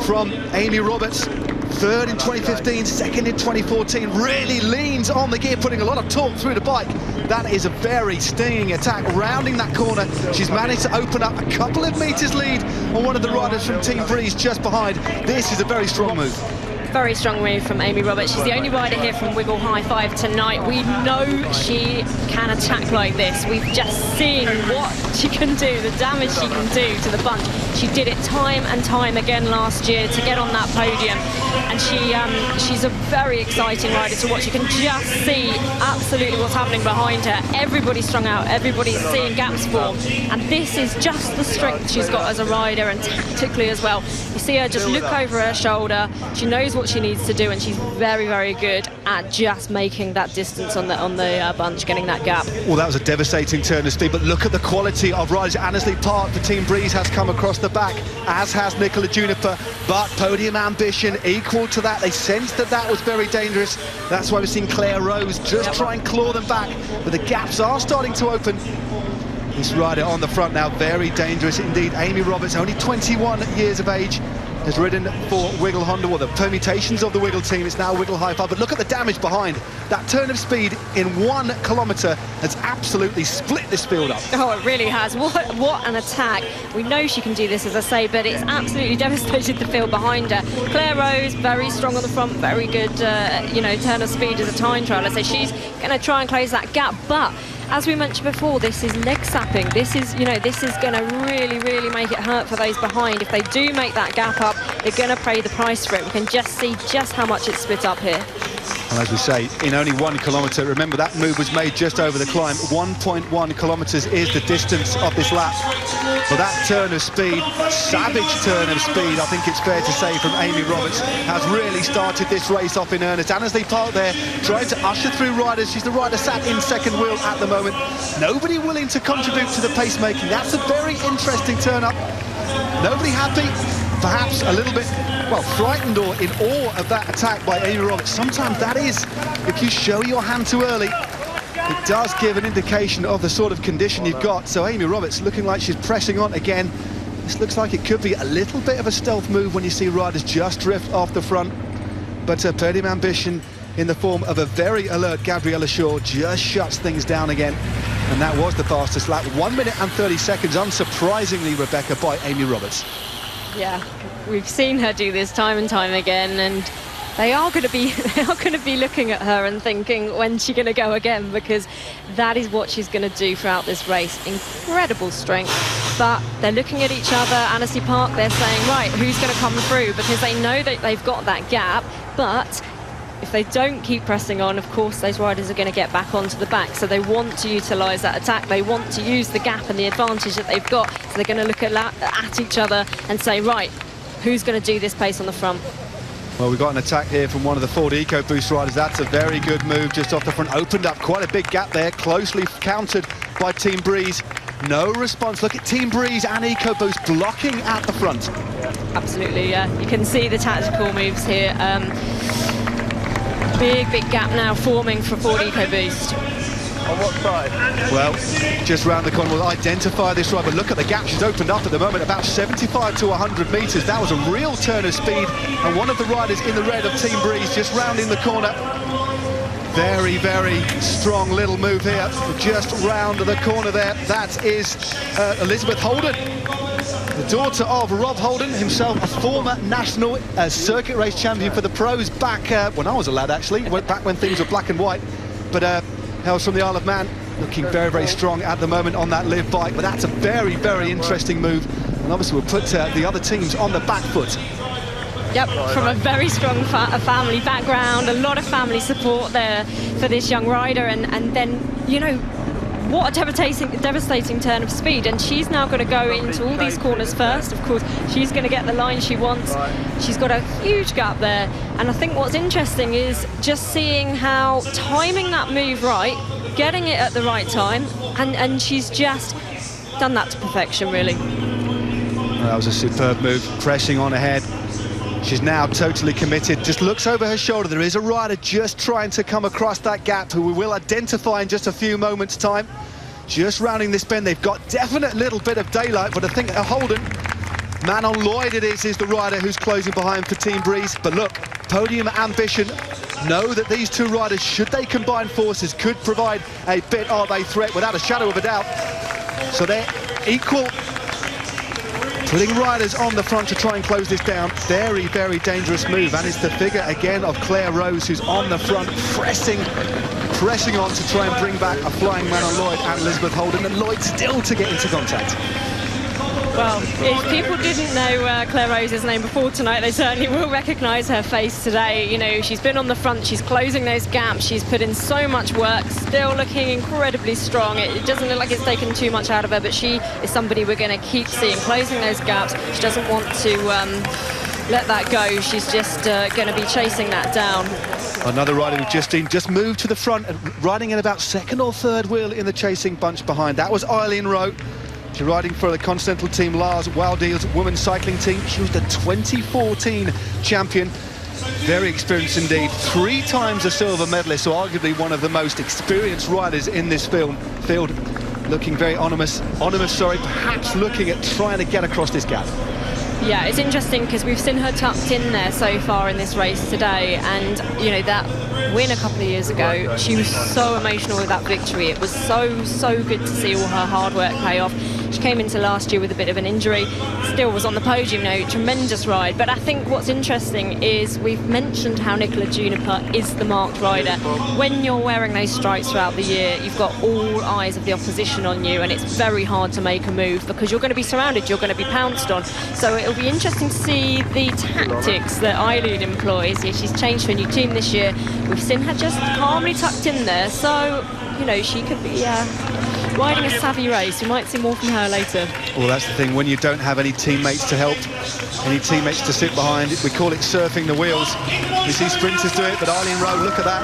from Amy Roberts. Third in 2015, second in 2014. Really leans on the gear, putting a lot of torque through the bike. That is a very stinging attack. Rounding that corner, she's managed to open up a couple of metres lead on one of the riders from Team Breeze just behind. This is a very strong move. Very strong move from Amy Roberts. She's the only rider here from Wiggle High Five tonight. We know she can attack like this. We've just seen what she can do, the damage she can do to the bunch. She did it time and time again last year to get on that podium, and she's a very exciting rider to watch. You can just see absolutely what's happening behind her. Everybody's strung out, everybody's seeing gaps form, and this is just the strength she's got as a rider, and tactically as well. You see her just look over her shoulder. She knows what she needs to do, and she's very, very good at just making that distance on the bunch, getting that gap. Well, that was a devastating turn of speed, but look at the quality of riders. Annesley Park for Team Breeze has come across the back, as has Nikki Juniper, but podium ambition equal to that. They sensed that was very dangerous. That's why we've seen Claire Rose just try and claw them back, but the gaps are starting to open. This rider on the front now, very dangerous indeed. Amy Roberts, only 21 years of age, has ridden for Wiggle Honda, well, the permutations of the Wiggle team. It's now Wiggle High Five, but look at the damage behind. That turn of speed in 1 kilometre has absolutely split this field up. Oh, it really has. What an attack. We know she can do this, as I say, but it's absolutely devastated the field behind her. Claire Rose, very strong on the front, very good, turn of speed as a time trialer. So she's going to try and close that gap, but as we mentioned before, this is leg sapping. This is going to really, really make it hurt for those behind. If they do make that gap up, they're going to pay the price for it. We can just see just how much it's split up here. And as we say, in only 1 kilometre, remember that move was made just over the climb. 1.1 kilometres is the distance of this lap. Well, that turn of speed, that savage turn of speed, I think it's fair to say, from Amy Roberts, has really started this race off in earnest. Annesley Park there, trying to usher through riders. She's the rider sat in second wheel at the moment. Nobody willing to contribute to the pacemaking. That's a very interesting turn up. Nobody happy, perhaps a little bit, well, frightened or in awe of that attack by Amy Roberts. Sometimes that is, if you show your hand too early, it does give an indication of the sort of condition you've got. So Amy Roberts looking like she's pressing on again. This looks like it could be a little bit of a stealth move when you see riders just drift off the front. But her podium ambition in the form of a very alert Gabriella Shaw just shuts things down again. And that was the fastest lap, 1 minute and 30 seconds, unsurprisingly, Rebecca, by Amy Roberts. Yeah, we've seen her do this time and time again, and they are going to be looking at her and thinking, when's she going to go again? Because that is what she's going to do throughout this race. Incredible strength, but they're looking at each other. Annesley Park, they're saying, right, who's going to come through? Because they know that they've got that gap, but if they don't keep pressing on, of course, those riders are going to get back onto the back. So they want to utilise that attack. They want to use the gap and the advantage that they've got. So they're going to look at each other and say, right, who's going to do this pace on the front? Well, we've got an attack here from one of the Ford EcoBoost riders. That's a very good move just off the front. Opened up quite a big gap there, closely countered by Team Breeze. No response. Look at Team Breeze and EcoBoost blocking at the front. Absolutely, yeah. You can see the tactical moves here. Big gap now forming for Ford EcoBoost. On what side? Well, just round the corner, we'll identify this rider, but look at the gap she's opened up at the moment, about 75 to 100 metres. That was a real turn of speed, and one of the riders in the red of Team Breeze just rounding the corner. Very, very strong little move here, just round the corner there. That is Elizabeth Holden, the daughter of Rob Holden, himself a former national circuit race champion for the pros back when I was a lad, actually, back when things were black and white. But hails from the Isle of Man, looking very, very strong at the moment on that live bike. But that's a very, very interesting move, and obviously will put the other teams on the back foot. Yep, from a very strong family background, a lot of family support there for this young rider, and then, you know, what a devastating turn of speed, and she's now going to go into all these corners first. Of course, she's going to get the line she wants. She's got a huge gap there, and I think what's interesting is just seeing how timing that move right, getting it at the right time, and she's just done that to perfection, really. Well, that was a superb move, pressing on ahead. She's now totally committed, just looks over her shoulder. There is a rider just trying to come across that gap, who we will identify in just a few moments' time. Just rounding this bend, they've got definite little bit of daylight, but I think Holden, Manon Lloyd it is the rider who's closing behind for Team Breeze. But look, podium ambition, know that these two riders, should they combine forces, could provide a bit of a threat without a shadow of a doubt. So they're equal, putting riders on the front to try and close this down. Very, very dangerous move, and it's the figure again of Claire Rose, who's on the front, pressing on to try and bring back a flying Manon Lloyd and Elizabeth Holden, and Lloyd still to get into contact. Well, if people didn't know Claire Rose's name before tonight, they certainly will recognise her face today. You know, she's been on the front, she's closing those gaps, she's put in so much work, still looking incredibly strong. It doesn't look like it's taken too much out of her, but she is somebody we're going to keep seeing, closing those gaps. She doesn't want to let that go. She's just going to be chasing that down. Another rider with Justine just moved to the front and riding in about second or third wheel in the chasing bunch behind. That was Eileen Roe. She's riding for the Continental Team Lars Wilddeal's women's cycling team. She was the 2014 champion. Very experienced indeed. 3 times a silver medalist, so arguably one of the most experienced riders in this field. Looking very anonymous, perhaps looking at trying to get across this gap. Yeah, it's interesting because we've seen her tucked in there so far in this race today, and you know, that win a couple of years ago, she was so emotional with that victory. It was so good to see all her hard work pay off. She came into last year with a bit of an injury, still was on the podium, tremendous ride. But I think what's interesting is we've mentioned how Nikki Juniper is the marked rider. When you're wearing those stripes throughout the year, you've got all eyes of the opposition on you, and it's very hard to make a move because you're going to be surrounded, you're going to be pounced on. So it'll be interesting to see the tactics that Eileen employs. Yeah, she's changed to a new team this year. We've seen her just calmly tucked in there, so you know, she could be riding a savvy race. We might see more from her later. Well, that's the thing, when you don't have any teammates to help, any teammates to sit behind, we call it surfing the wheels. We see sprinters do it, but Eileen Roe, look at that,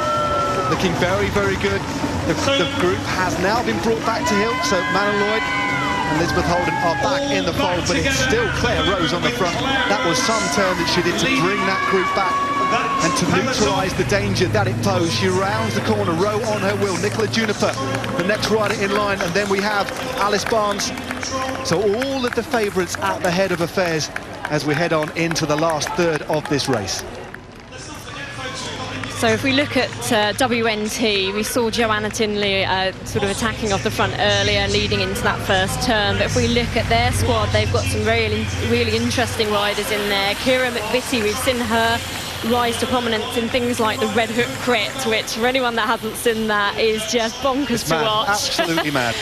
looking very, very good. The group has now been brought back to heel, so Manon Lloyd and Elizabeth Holden are back in the fold, but it's still Claire Rose on the front. That was some turn that she did to bring that group back and to neutralise the danger that it posed. She rounds the corner, Roe on her wheel, Nikki Juniper, the next rider in line, and then we have Alice Barnes. So all of the favourites at the head of affairs as we head on into the last third of this race. So if we look at WNT, we saw Joanna Tinley sort of attacking off the front earlier, leading into that first turn. But if we look at their squad, they've got some really interesting riders in there. Kira McVitie, we've seen her rise to prominence in things like the Red Hook Crit, which for anyone that hasn't seen that is just bonkers to watch. Absolutely mad.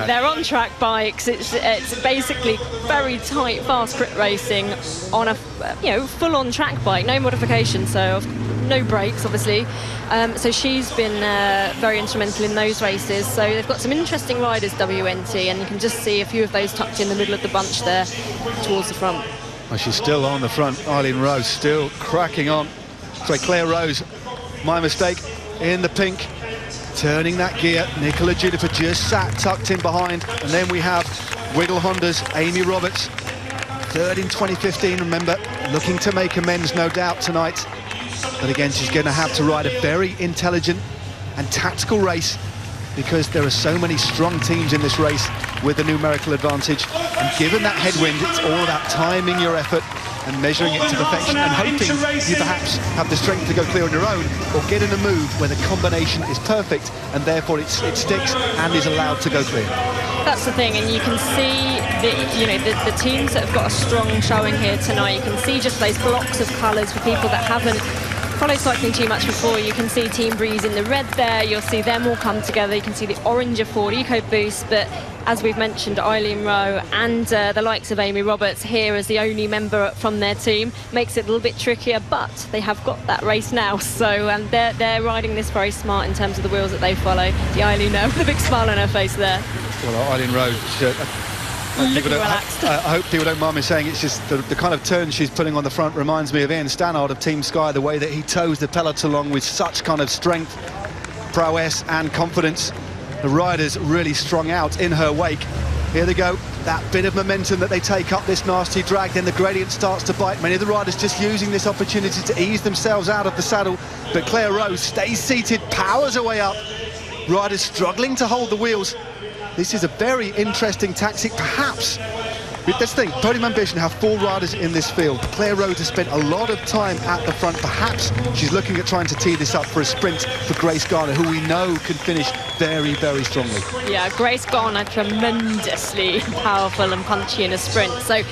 They're on track bikes. It's basically very tight, fast crit racing on a full-on track bike, no modification, so no brakes obviously. So she's been very instrumental in those races. So they've got some interesting riders, WNT, and you can just see a few of those tucked in the middle of the bunch there towards the front. Well, she's still on the front. Eileen Roe still cracking on. Sorry, Claire Rose, my mistake, in the pink, turning that gear. Nikki Juniper just sat tucked in behind. And then we have Wiggle Honda's Amy Roberts, third in 2015, remember, looking to make amends, no doubt, tonight. But again, she's going to have to ride a very intelligent and tactical race because there are so many strong teams in this race with a numerical advantage. And given that headwind, it's all about timing your effort and measuring it to perfection and hoping you perhaps have the strength to go clear on your own, or get in a move where the combination is perfect and therefore it sticks and is allowed to go clear. That's the thing, and you can see the teams that have got a strong showing here tonight. You can see just those blocks of colours for people that haven't followed cycling too much before. You can see Team Breeze in the red there. You'll see them all come together. You can see the orange of Ford EcoBoost, but as we've mentioned, Eileen Roe and the likes of Amy Roberts here as the only member from their team makes it a little bit trickier, but they have got that race now, so they're riding this very smart in terms of the wheels that they follow. The Eileen Roe with a big smile on her face there. Well, Eileen Roe, I hope people don't mind me saying, it's just the kind of turn she's putting on the front reminds me of Ian Stannard of Team Sky, the way that he tows the peloton along with such kind of strength, prowess and confidence. The rider's really strung out in her wake. Here they go, that bit of momentum that they take up this nasty drag, then the gradient starts to bite. Many of the riders just using this opportunity to ease themselves out of the saddle, but Claire Rowe stays seated, powers her way up. Riders struggling to hold the wheels. This is a very interesting tactic, perhaps. But this thing, Podium Ambition have 4 riders in this field. Claire Rowe has spent a lot of time at the front. Perhaps she's looking at trying to tee this up for a sprint for Grace Garner, who we know can finish very, very strongly. Yeah, Grace Garner tremendously powerful and punchy in a sprint. So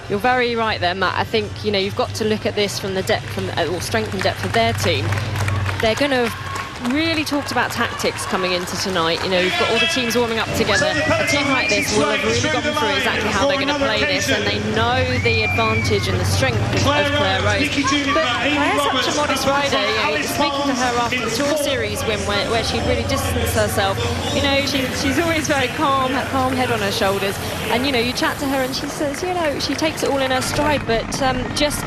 you're very right there, Matt. I think, you've got to look at this from the depth, or strength and depth of their team. They're going to really talked about tactics coming into tonight. We've got all the teams warming up together. A team like this will have really gone through exactly how they're going to play this, and they know the advantage and the strength of Claire Rowe. But Claire's such a modest rider. Speaking to her after the Tour Series win, where she really distanced herself, she's always very calm head on her shoulders. And you chat to her and she says, she takes it all in her stride, but just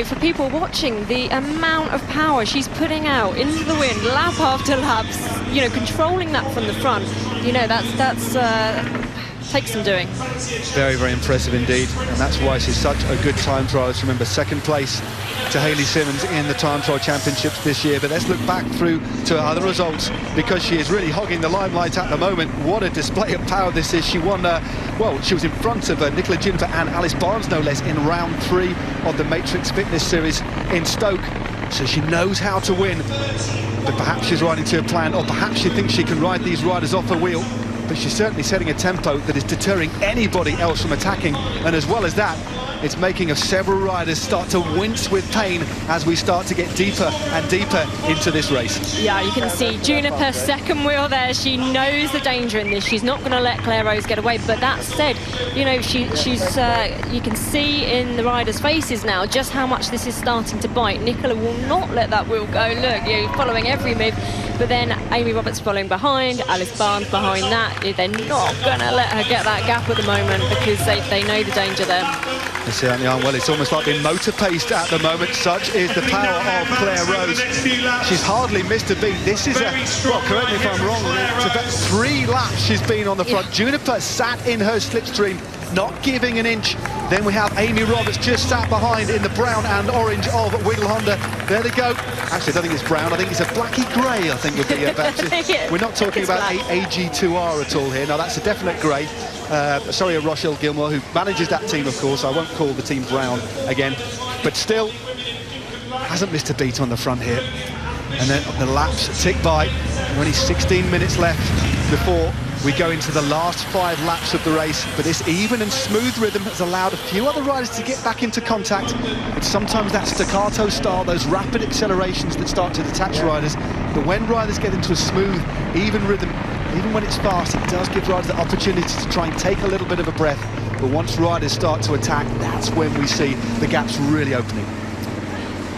for people watching, the amount of power she's putting out into the wind, lap after lap, controlling that from the front, that's takes some doing. Very, very impressive indeed, and that's why she's such a good time trialist. Remember, 2nd place to Hayley Simmons in the time trial championships this year. But let's look back through to her other results, because she is really hogging the limelight at the moment. What a display of power this is. She won, she was in front of Nikki Juniper and Alice Barnes, no less, in round 3 of the Matrix Fitness Series in Stoke. So she knows how to win, but perhaps she's riding to a plan, or perhaps she thinks she can ride these riders off her wheel. But she's certainly setting a tempo that is deterring anybody else from attacking, and as well as that, it's making several riders start to wince with pain as we start to get deeper and deeper into this race. Yeah, you can see Juniper second wheel there. She knows the danger in this. She's not going to let Claire Rose get away. But that said, she's you can see in the riders' faces now just how much this is starting to bite. Nicola will not let that wheel go. Look, following every move. But then Amy Roberts following behind, Alice Barnes behind that. They're not going to let her get that gap at the moment, because they know the danger there. They certainly aren't. Well, it's almost like being motor-paced at the moment. Such is the power of Claire Rose. She's hardly missed a beat. This is correct me if I'm wrong, it's about 3 laps she's been on the front. Yeah. Juniper sat in her slipstream, not giving an inch. Then we have Amy Roberts just sat behind in the brown and orange of Wiggle Honda. There they go. Actually, I don't think it's brown. I think it's a blacky grey, I think would be better. We're not talking about AG2R at all here. No, that's a definite grey. Sorry, Rochelle Gilmore, who manages that team, of course. I won't call the team brown again. But still, hasn't missed a beat on the front here. And then the laps tick by. Only 16 minutes left before we go into the last 5 laps of the race. But this even and smooth rhythm has allowed a few other riders to get back into contact. But sometimes that staccato style, those rapid accelerations that start to detach riders. But when riders get into a smooth, even rhythm, even when it's fast, it does give riders the opportunity to try and take a little bit of a breath. But once riders start to attack, that's when we see the gaps really opening.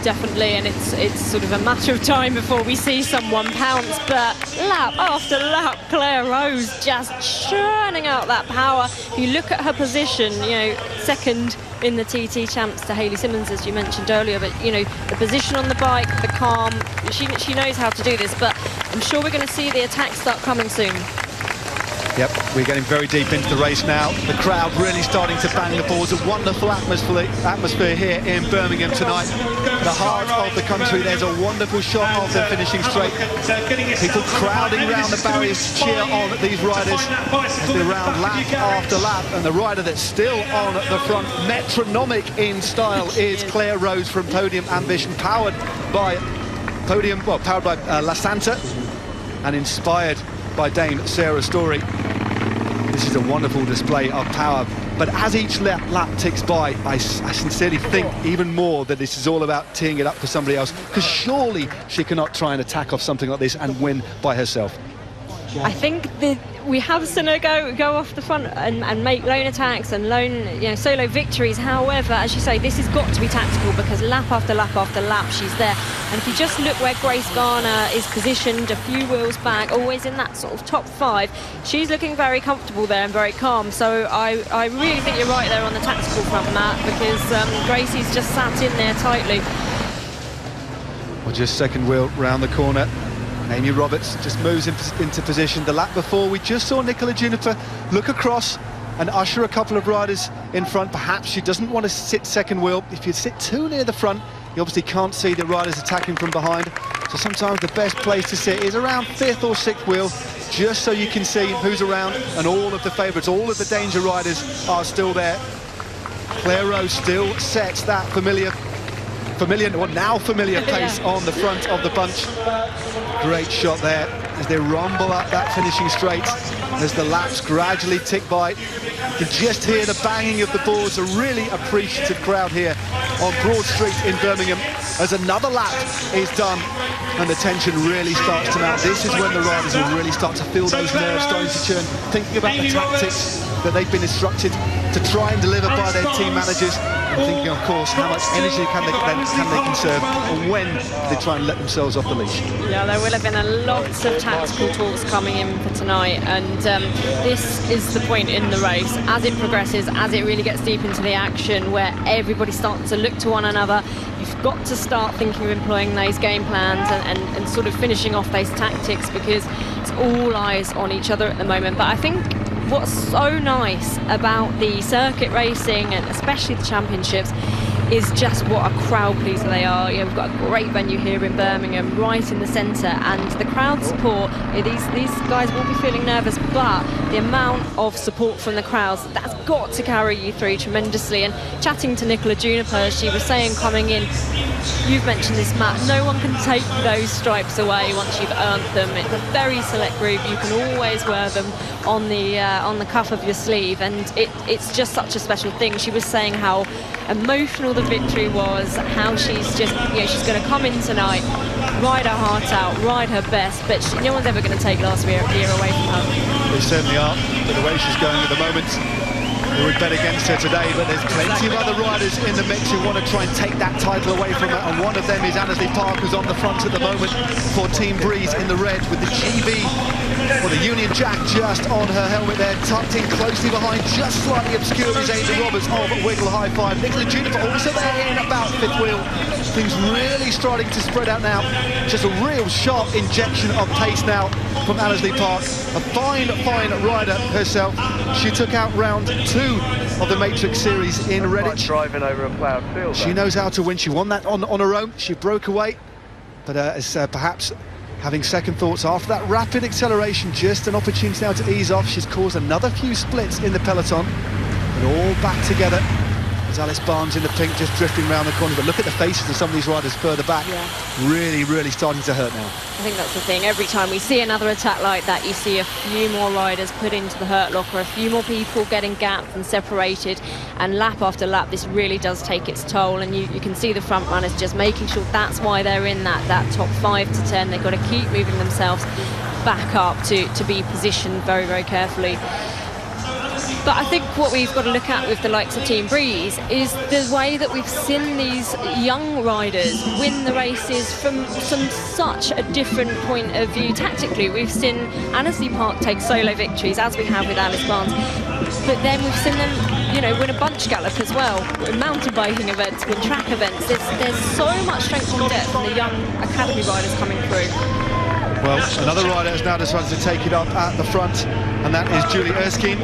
Definitely, and it's sort of a matter of time before we see someone pounce, but lap after lap, Claire Rose just churning out that power. If you look at her position, second in the TT champs to Hayley Simmons, as you mentioned earlier, but the position on the bike, the calm, she knows how to do this, but I'm sure we're going to see the attacks start coming soon. Yep, we're getting very deep into the race now. The crowd really starting to bang the boards. A wonderful atmosphere here in Birmingham tonight. The heart of the country. There's a wonderful shot of them finishing straight. People crowding around the barriers to cheer on these riders as they round lap after lap. And the rider that's still on the front, metronomic in style, is Claire Rose from Podium Ambition, powered by La Santa and inspired by Dame Sarah Story. This is a wonderful display of power, but as each lap ticks by, I sincerely think even more that this is all about teeing it up for somebody else, because surely she cannot try and attack off something like this and win by herself. I think we have seen her go off the front and make lone attacks and solo victories. However, as you say, this has got to be tactical, because lap after lap after lap she's there. And if you just look where Grace Garner is positioned, a few wheels back, always in that sort of top 5, she's looking very comfortable there and very calm. So I really think you're right there on the tactical front, Matt, because Gracie's just sat in there tightly. Well, just second wheel round the corner. Amy Roberts just moves into position. The lap before, we just saw Nikki Juniper look across and usher a couple of riders in front. Perhaps she doesn't want to sit second wheel. If you sit too near the front, you obviously can't see the riders attacking from behind. So sometimes the best place to sit is around 5th or 6th wheel, just so you can see who's around, and all of the favourites, all of the danger riders are still there. Claire Rose still sets that familiar pace on the front of the bunch. Great shot there as they rumble up that finishing straight as the laps gradually tick by. You can just hear the banging of the boards. A really appreciative crowd here on Broad Street in Birmingham as another lap is done and the tension really starts to mount. This is when the riders will really start to feel those nerves starting to churn, thinking about the tactics that they've been instructed to try and deliver by their team managers, and thinking, of course, how much energy can they conserve, and when they try and let themselves off the leash. Yeah, there will have been a lot of tactical talks coming in for tonight, and this is the point in the race, as it progresses, as it really gets deep into the action, where everybody starts to look to one another. You've got to start thinking of employing those game plans and sort of finishing off those tactics, because it's all eyes on each other at the moment. But I think what's so nice about the circuit racing, and especially the championships, is just what a crowd pleaser they are. You know, we've got a great venue here in Birmingham, right in the centre, and the crowd support. These guys will be feeling nervous, but the amount of support from the crowds, that's got to carry you through tremendously. And chatting to Nikki Juniper, she was saying coming in, you've mentioned this, Matt, no one can take those stripes away once you've earned them. It's a very select group. You can always wear them on the cuff of your sleeve, and it's just such a special thing. She was saying how emotional the victory was, how she's just, she's going to come in tonight, ride her heart out, ride her best, but no one's ever going to take last year away from her. They certainly are, but the way she's going at the moment, we would bet against her today, but there's plenty of other riders in the mix who want to try and take that title away from her, and one of them is Annesley Park, who's on the front at the moment for Team Breeze in the red, with the GB, or the Union Jack, just on her helmet there, tucked in closely behind, just slightly obscured, is Amy Roberts of Wiggle High Five. Nikki Juniper also there in about 5th wheel. Things really starting to spread out now. Just a real sharp injection of pace now from Annesley Park. A fine rider herself. She took out round 2 of the Matrix Series in Redditch. Driving over a ploughed field. She knows how to win. She won that on her own. She broke away, but as perhaps having second thoughts after that rapid acceleration, just an opportunity now to ease off. She's caused another few splits in the peloton, and all back together. Alice Barnes in the pink, just drifting around the corner, but look at the faces of some of these riders further back. Really starting to hurt now. I think that's the thing. Every time we see another attack like that, you see a few more riders put into the hurt locker, a few more people getting gapped and separated, and lap after lap this really does take its toll, and you can see the front runners just making sure that's why they're in that top 5 to 10. They've got to keep moving themselves back up to be positioned very carefully. But I think what we've got to look at with the likes of Team Breeze is the way that we've seen these young riders win the races from such a different point of view tactically. We've seen Annesley Park take solo victories, as we have with Alice Barnes, but then we've seen them, win a bunch gallop as well, win mountain biking events, win track events. There's so much strength and depth from the young academy riders coming through. Well, another rider has now decided to take it up at the front. and that is Julie Erskine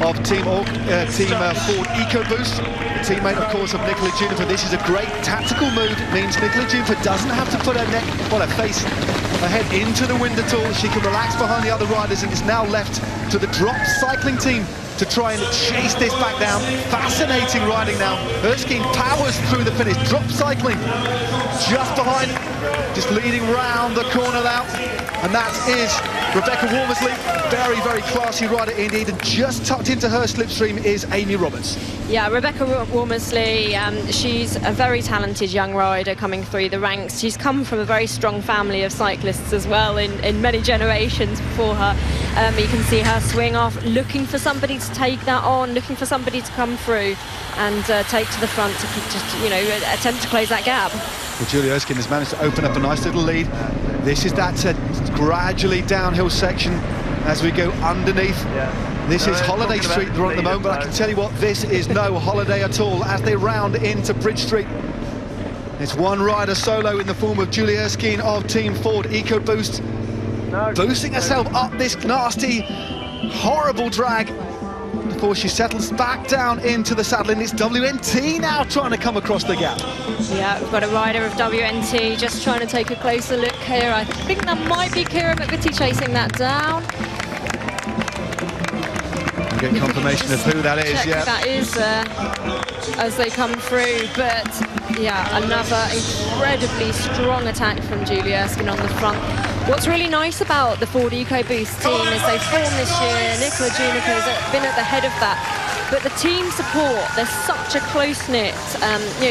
of Team Ford EcoBoost, the teammate, of course, of Nikki Juniper. This is a great tactical move. It means Nikki Juniper doesn't have to put her head into the wind at all. She can relax behind the other riders, and it's now left to the drop cycling team to try and chase this back down. Fascinating riding now. Erskine powers through the finish. Drop cycling just behind, just leading round the corner now. And that is Rebecca Wormersley. Very, very classy rider indeed. And just tucked into her slipstream is Amy Roberts. Yeah, Rebecca Wormersley, she's a very talented young rider coming through the ranks. She's come from a very strong family of cyclists as well in many generations before her. You can see her swing off, looking for somebody to take that on, looking for somebody to come through and take to the front to just, attempt to close that gap. Well, Julie Erskine has managed to open up a nice little lead. This is that gradually downhill section as we go underneath. This is Holiday Street they're on at the moment, but I can tell you what, this is no holiday at all as they round into Bridge Street. It's one rider solo in the form of Julie Erskine of Team Ford EcoBoost, boosting herself up this nasty, horrible drag before she settles back down into the saddle. And it's WNT now trying to come across the gap. Yeah, we've got a rider of WNT just trying to take a closer look here. I think that might be Kira McVitie chasing that down. Get confirmation of who that is. Check that is as they come through, but yeah, another incredibly strong attack from Julie Erskine on the front. What's really nice about the Ford EcoBoost team is they've formed this year. Nikki Juniper has been at the head of that, but the team support, there's such a close-knit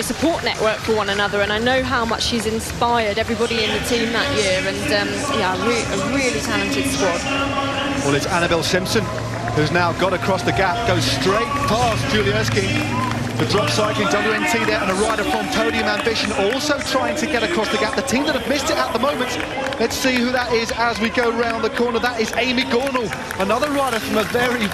support network for one another, and I know how much she's inspired everybody in the team that year, and a really talented squad. Well, it's Annabelle Simpson who's now got across the gap, goes straight past Julie Erskine. The drop cycling WNT there, and a rider from Podium Ambition also trying to get across the gap. The team that have missed it at the moment. Let's see who that is as we go round the corner. That is Amy Gornall, another rider from a very,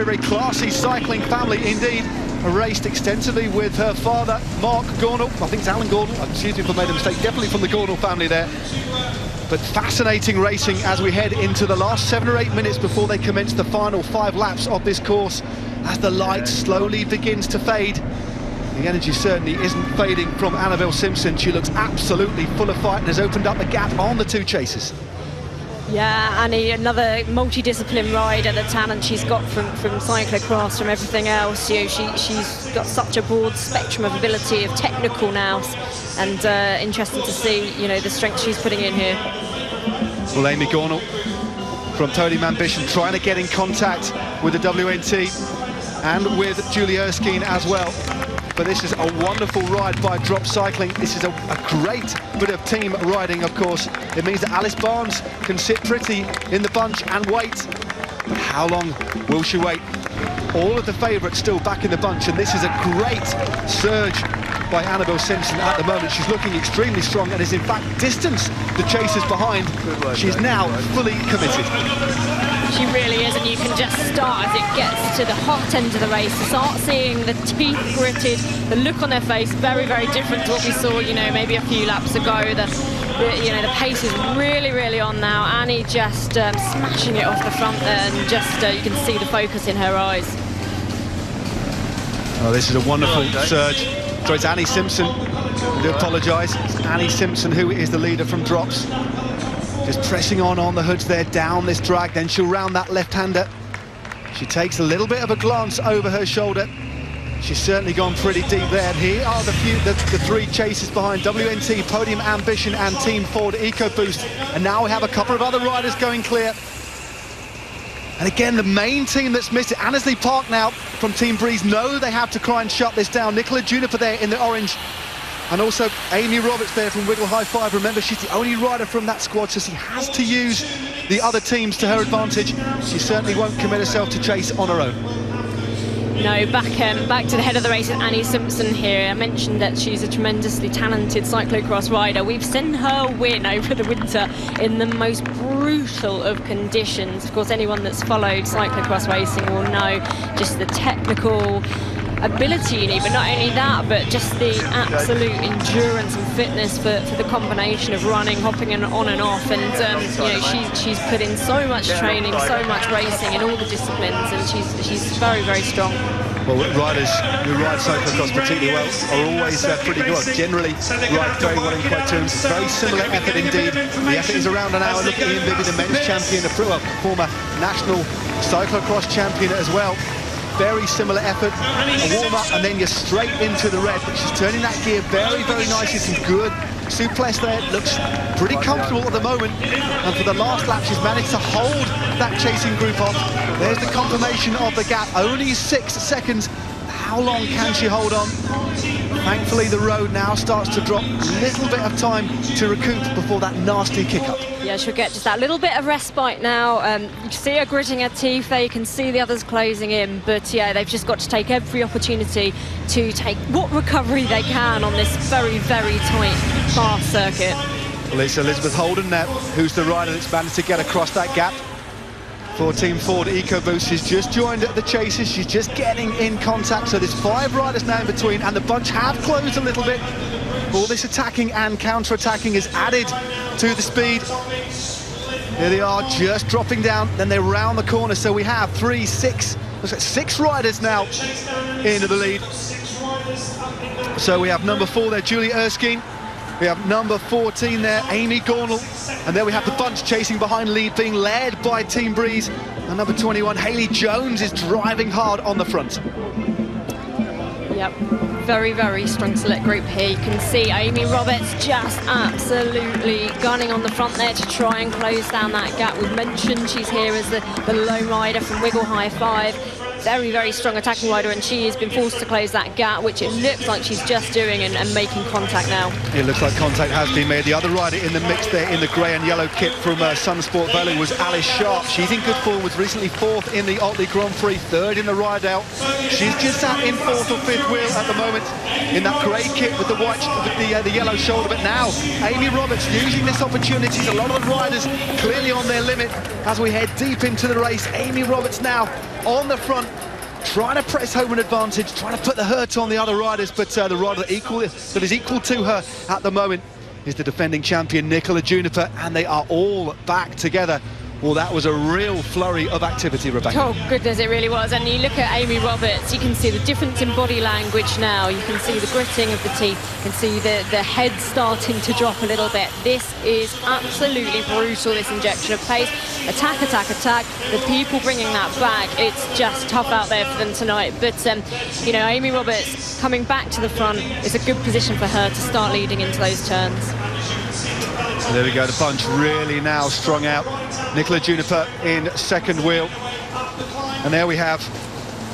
very classy cycling family indeed. Raced extensively with her father, Mark Gornall. I think it's Alan Gornall. Excuse me if I made a mistake. Definitely from the Gornall family there. But fascinating racing as we head into the last 7 or 8 minutes before they commence the final 5 laps of this course. As the light slowly begins to fade, the energy certainly isn't fading from Annabelle Simpson. She looks absolutely full of fight and has opened up the gap on the two chasers. Yeah, Annie, another multidiscipline rider, the talent she's got from cyclocross, from everything else. She's got such a broad spectrum of ability, of technical nous, and interesting to see, the strength she's putting in here. Well, Amy Gornall from Podium Ambition trying to get in contact with the WNT and with Julie Erskine as well. But this is a wonderful ride by Drop Cycling. This is a great bit of team riding, of course. It means that Alice Barnes can sit pretty in the bunch and wait. But how long will she wait? All of the favourites still back in the bunch, and this is a great surge by Annabelle Simpson at the moment. She's looking extremely strong and is in fact distanced the chasers behind. She's now fully committed. She really is, and you can just start as it gets to the hot end of the race, start seeing the teeth gritted, the look on their face, very, very different to what we saw, maybe a few laps ago. The pace is really, really on now. Annie just smashing it off the front there, and just you can see the focus in her eyes. Oh, this is a wonderful surge. So it's Annie Simpson. I do apologise. It's Annie Simpson who is the leader from Drops. Just pressing on the hoods there, down this drag, then she'll round that left-hander. She takes a little bit of a glance over her shoulder. She's certainly gone pretty deep there. And here are the 3 chasers behind: WNT, Podium Ambition and Team Ford EcoBoost. And now we have a couple of other riders going clear. And again, the main team that's missed it, Annesley Park now from Team Breeze, know they have to try and shut this down. Nikki Juniper there in the orange. And also Amy Roberts there from Wiggle High Five. Remember, she's the only rider from that squad, so she has to use the other teams to her advantage. She certainly won't commit herself to chase on her own. No, back to the head of the race with Annie Simpson here. I mentioned that she's a tremendously talented cyclocross rider. We've seen her win over the winter in the most brutal of conditions. Of course, anyone that's followed cyclocross racing will know just the technical ability you need, but not only that, but just the absolute endurance and fitness for the combination of running, hopping on and off. And you know, she's put in so much training, so much racing in all the disciplines, and she's very, very strong. Well, riders who ride cyclocross particularly well are always pretty good. Generally ride very well in quotes. Very similar effort indeed. The effort is around an hour. Look at Ian Bibby, the men's champion, a former national cyclocross champion as well. Very similar effort, a warm-up, and then you're straight into the red. But she's turning that gear very, very nicely. Some good souplesse there. Looks pretty comfortable at the moment. And for the last lap, she's managed to hold that chasing group off. There's the confirmation of the gap. Only 6 seconds. How long can she hold on? Thankfully, the road now starts to drop. A little bit of time to recoup before that nasty kick-up. Yeah, she'll get just that little bit of respite now. You can see her gritting her teeth there. You can see the others closing in. But, yeah, they've just got to take every opportunity to take what recovery they can on this very, very tight, fast circuit. Well, it's Elizabeth Holden now, who's the rider that's managed to get across that gap. For Team Ford EcoBoost, she's just joined the chases. She's just getting in contact. So there's 5 riders now in between, and the bunch have closed a little bit. All this attacking and counter-attacking is added to the speed. Here they are, just dropping down. Then they round the corner. So we have 3, 6, looks like 6 riders now into the lead. So we have number 4 there, Julie Erskine. We have number 14 there, Amy Gornall. And then we have the bunch chasing behind lead, being led by Team Breeze. And number 21, Hayley Jones, is driving hard on the front. Yep, very, very strong select group here. You can see Amy Roberts just absolutely gunning on the front there to try and close down that gap. We've mentioned she's here as the lone rider from Wiggle High 5. Very, very strong attacking rider, and she has been forced to close that gap, which it looks like she's just doing and making contact now. It looks like contact has been made. The other rider in the mix there in the grey and yellow kit from Sunsport Valley was Alice Sharp. She's in good form, was recently 4th in the Otley Grand Prix, 3rd in the ride-out. She's just sat in 4th or 5th wheel at the moment in that grey kit with the white, with the yellow shoulder. But now, Amy Roberts using this opportunity. A lot of the riders clearly on their limit as we head deep into the race. Amy Roberts now on the front, trying to press home an advantage, trying to put the hurt on the other riders, but the rider that is equal to her at the moment is the defending champion, Nikki Juniper, and they are all back together. Well, that was a real flurry of activity, Rebecca. Oh, goodness, it really was. And you look at Amy Roberts, you can see the difference in body language now. You can see the gritting of the teeth. You can see the head starting to drop a little bit. This is absolutely brutal, this injection of pace. Attack, attack, attack. The people bringing that back, it's just tough out there for them tonight. But, you know, Amy Roberts coming back to the front is a good position for her to start leading into those turns. There we go, the bunch really now strung out. Nikki Juniper in 2nd wheel. And there we have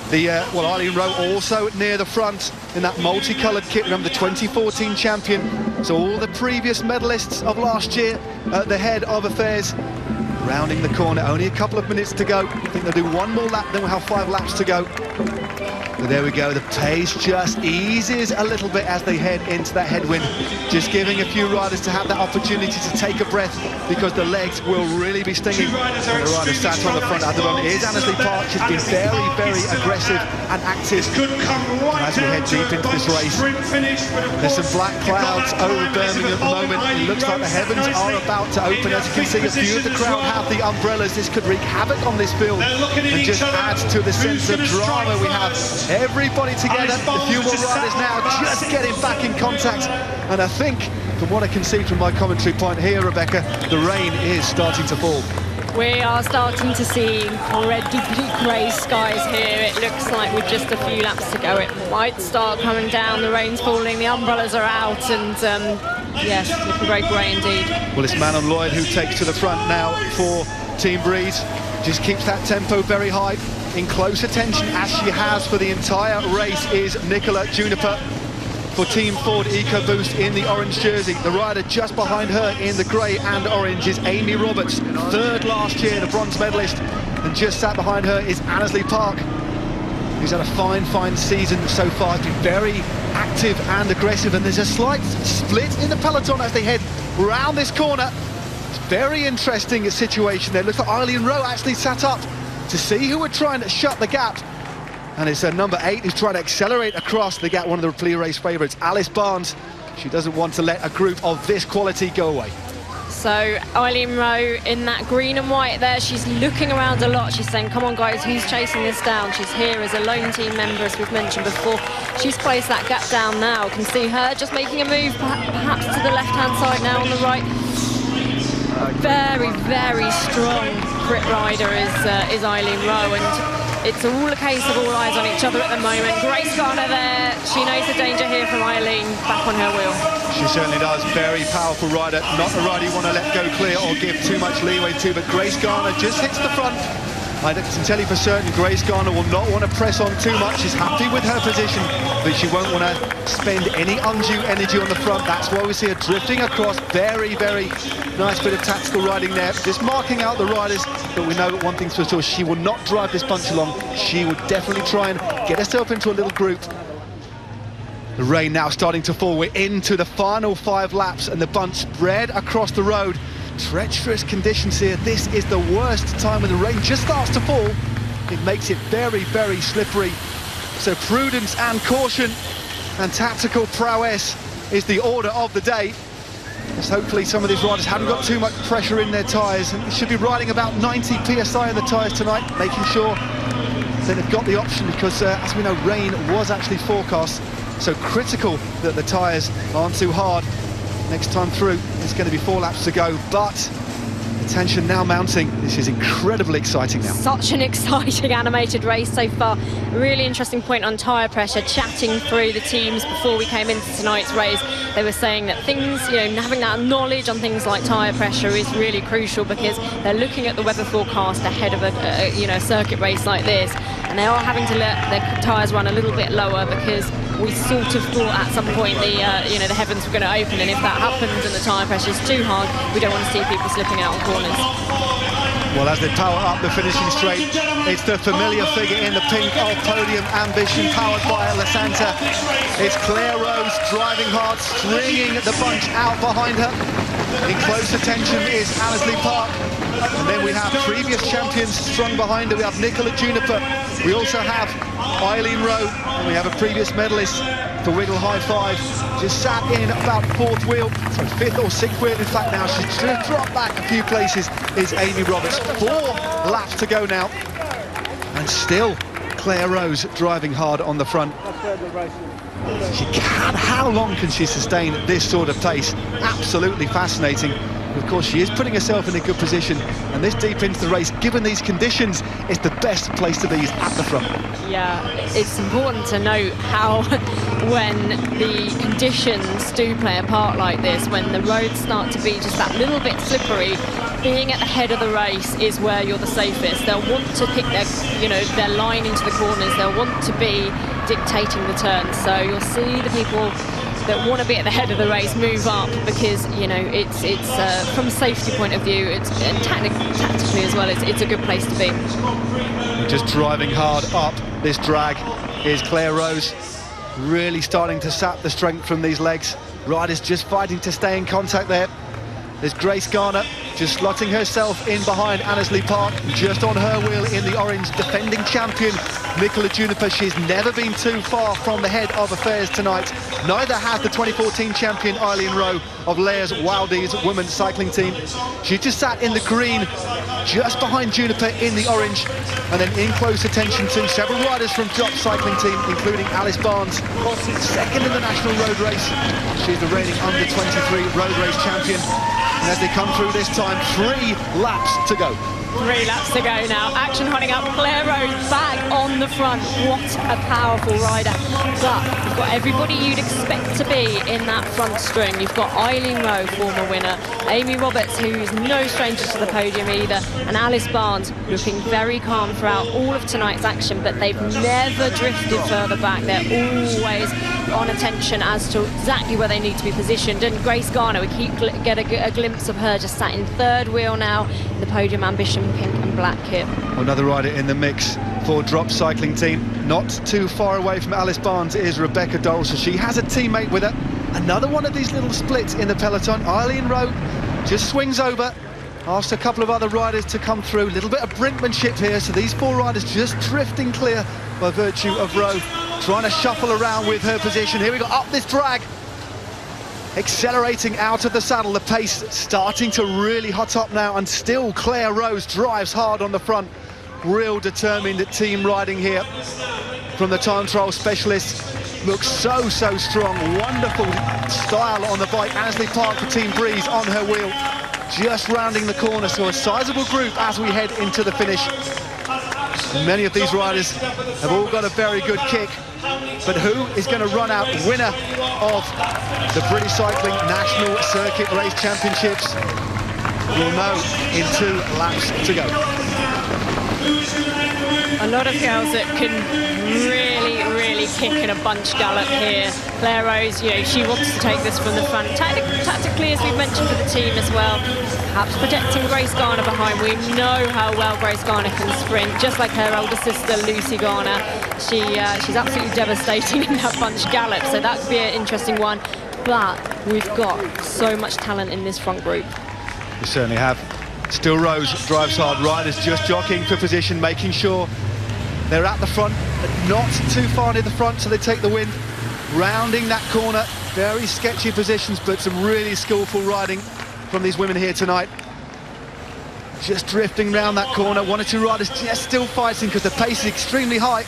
the, Eileen Roe also near the front in that multicoloured kit. Remember, the 2014 champion. So all the previous medalists of last year at the head of affairs. Rounding the corner, only a couple of minutes to go. I think they'll do one more lap, then we'll have 5 laps to go. But there we go, the pace just eases a little bit as they head into that headwind. Just giving a few riders to have that opportunity to take a breath, because the legs will really be stinging. And the rider sat on the front at the moment is Annesley Park. She's been very, very aggressive and active. And as we head deep into this race, there's some black clouds over Birmingham at the moment. It looks like the heavens are about to open. As you can see, a few of the crowd have the umbrellas. This could wreak havoc on this field and just add to the sense of drama we have. Everybody together, a few more riders now just getting back in contact. And I think, from what I can see from my commentary point here, Rebecca, the rain is starting to fall. We are starting to see incredibly grey skies here. It looks like with just a few laps to go, it might start coming down. The rain's falling, the umbrellas are out, and yes, looking very grey indeed. Well, it's Manon Lloyd who takes to the front now for Team Breeze. Just keeps that tempo very high. In close attention, as she has for the entire race, is Nikki Juniper for Team Ford EcoBoost in the orange jersey. The rider just behind her in the grey and orange is Amy Roberts, 3rd last year, the bronze medalist. And just sat behind her is Annesley Park, who's had a fine, fine season so far. Has been very active and aggressive, and there's a slight split in the peloton as they head round this corner. It's very interesting situation there. Looks like Eileen Roe actually sat up to see who were trying to shut the gap. And it's number 8 who's trying to accelerate across the gap, one of the pre-race favourites, Alice Barnes. She doesn't want to let a group of this quality go away. So Eileen Roe in that green and white there, she's looking around a lot. She's saying, come on guys, who's chasing this down? She's here as a lone team member, as we've mentioned before. She's closed that gap down now. Can see her just making a move perhaps to the left-hand side now on the right. Very, very strong crit rider is Eileen Roe, and it's all a case of all eyes on each other at the moment. Grace Garner there, she knows the danger here from Eileen, back on her wheel. She certainly does. Very powerful rider. Not a rider you want to let go clear or give too much leeway to, but Grace Garner just hits the front. I can tell you for certain Grace Garner will not want to press on too much. She's happy with her position, but she won't want to spend any undue energy on the front. That's why we see her drifting across. Very, very nice bit of tactical riding there. Just marking out the riders, but we know one thing's for sure, she will not drive this bunch along. She will definitely try and get herself into a little group. The rain now starting to fall. We're into the final 5 laps and the bunch spread across the road. Treacherous conditions here. This is the worst time when the rain just starts to fall. It makes it very, very slippery. So prudence and caution and tactical prowess is the order of the day. As hopefully some of these riders haven't got too much pressure in their tyres, and should be riding about 90 psi in the tyres tonight, making sure that they've got the option, because as we know, rain was actually forecast. So critical that the tyres aren't too hard. Next time through, it's going to be 4 laps to go, but the tension now mounting. This is incredibly exciting now. Such an exciting animated race so far. Really interesting point on tyre pressure. Chatting through the teams before we came into tonight's race, they were saying that things, having that knowledge on things like tyre pressure is really crucial, because they're looking at the weather forecast ahead of a circuit race like this, and they are having to let their tyres run a little bit lower, because we sort of thought at some point the heavens were going to open, and if that happens and the tyre pressure is too hard, we don't want to see people slipping out on corners. Well, as they power up the finishing straight, it's the familiar figure in the pink of Podium Ambition, powered by La Santa. It's Claire Rose driving hard, stringing the bunch out behind her. In close attention is Annesley Park. And then we have previous champions strung behind her. We have Nikki Juniper. We also have Eileen Roe. And we have a previous medalist for Wiggle High Five. Just sat in about 4th wheel, so 5th or 6th wheel in fact now. She's just dropped back a few places, is Amy Roberts. 4 laps to go now. And still Claire Rose driving hard on the front. She can. How long can she sustain this sort of pace? Absolutely fascinating. Of course, she is putting herself in a good position, and this deep into the race, given these conditions, is the best place to be, is at the front. Yeah, it's important to note how when the conditions do play a part like this, when the roads start to be just that little bit slippery, being at the head of the race is where you're the safest. They'll want to pick their line into the corners. They'll want to be dictating the turns. So you'll see the people that want to be at the head of the race move up, because it's from a safety point of view, and tactically as well, it's a good place to be. Just driving hard up this drag is Claire Rose, really starting to sap the strength from these legs. Riders just fighting to stay in contact there. There's Grace Garner just slotting herself in behind Annesley Park, just on her wheel in the orange, defending champion Nikki Juniper. She's never been too far from the head of affairs tonight. Neither has the 2014 champion Eileen Roe of Lairs Wildies women's cycling team. She just sat in the green, just behind Juniper in the orange, and then in close attention to several riders from Drop cycling team, including Alice Barnes, 2nd in the national road race. She's the reigning under-23 road race champion. And as they come through this time, 3 laps to go. 3 laps to go now. Action running up. Claire Rose back on the front. What a powerful rider. But you've got everybody you'd expect to be in that front string. You've got Eileen Roe, former winner. Amy Roberts, who's no stranger to the podium either. And Alice Barnes, looking very calm throughout all of tonight's action. But they've never drifted further back. They're always on attention as to exactly where they need to be positioned. And Grace Garner, we keep get a glimpse of her just sat in 3rd wheel now in the Podium Ambition pink and black kit. Another rider in the mix for Drop cycling team, not too far away from Alice Barnes, is Rebecca Dorrell, so she has a teammate with her. Another one of these little splits in the peloton. Eileen Roe just swings over, Asked a couple of other riders to come through. A little bit of brinkmanship here, so these 4 riders just drifting clear by virtue of Roe trying to shuffle around with her position. Here we go, up this drag. Accelerating out of the saddle, the pace starting to really hot up now, and still Claire Rose drives hard on the front. Real determined team riding here from the time trial specialist. Looks so strong. Wonderful style on the bike. Ansley Park for Team Breeze on her wheel, just rounding the corner, so a sizable group as we head into the finish. Many of these riders have all got a very good kick, but who is going to run out winner of the British Cycling National Circuit Race Championships? We'll know in 2 laps to go. A lot of girls that can really kick in a bunch gallop here. Claire Rose, you know, she wants to take this from the front. Tactically, as we've mentioned, for the team as well. Perhaps protecting Grace Garner behind. We know how well Grace Garner can sprint, just like her older sister, Lucy Garner. She's absolutely devastating in that bunch gallop, so that could be an interesting one. But we've got so much talent in this front group. We certainly have. Still Rose drives hard. Riders just jockeying for position, making sure they're at the front, but not too far near the front, so they take the win. Rounding that corner, very sketchy positions, but some really skillful riding from these women here tonight. Just drifting round that corner. 1 or 2 riders just still fighting because the pace is extremely high.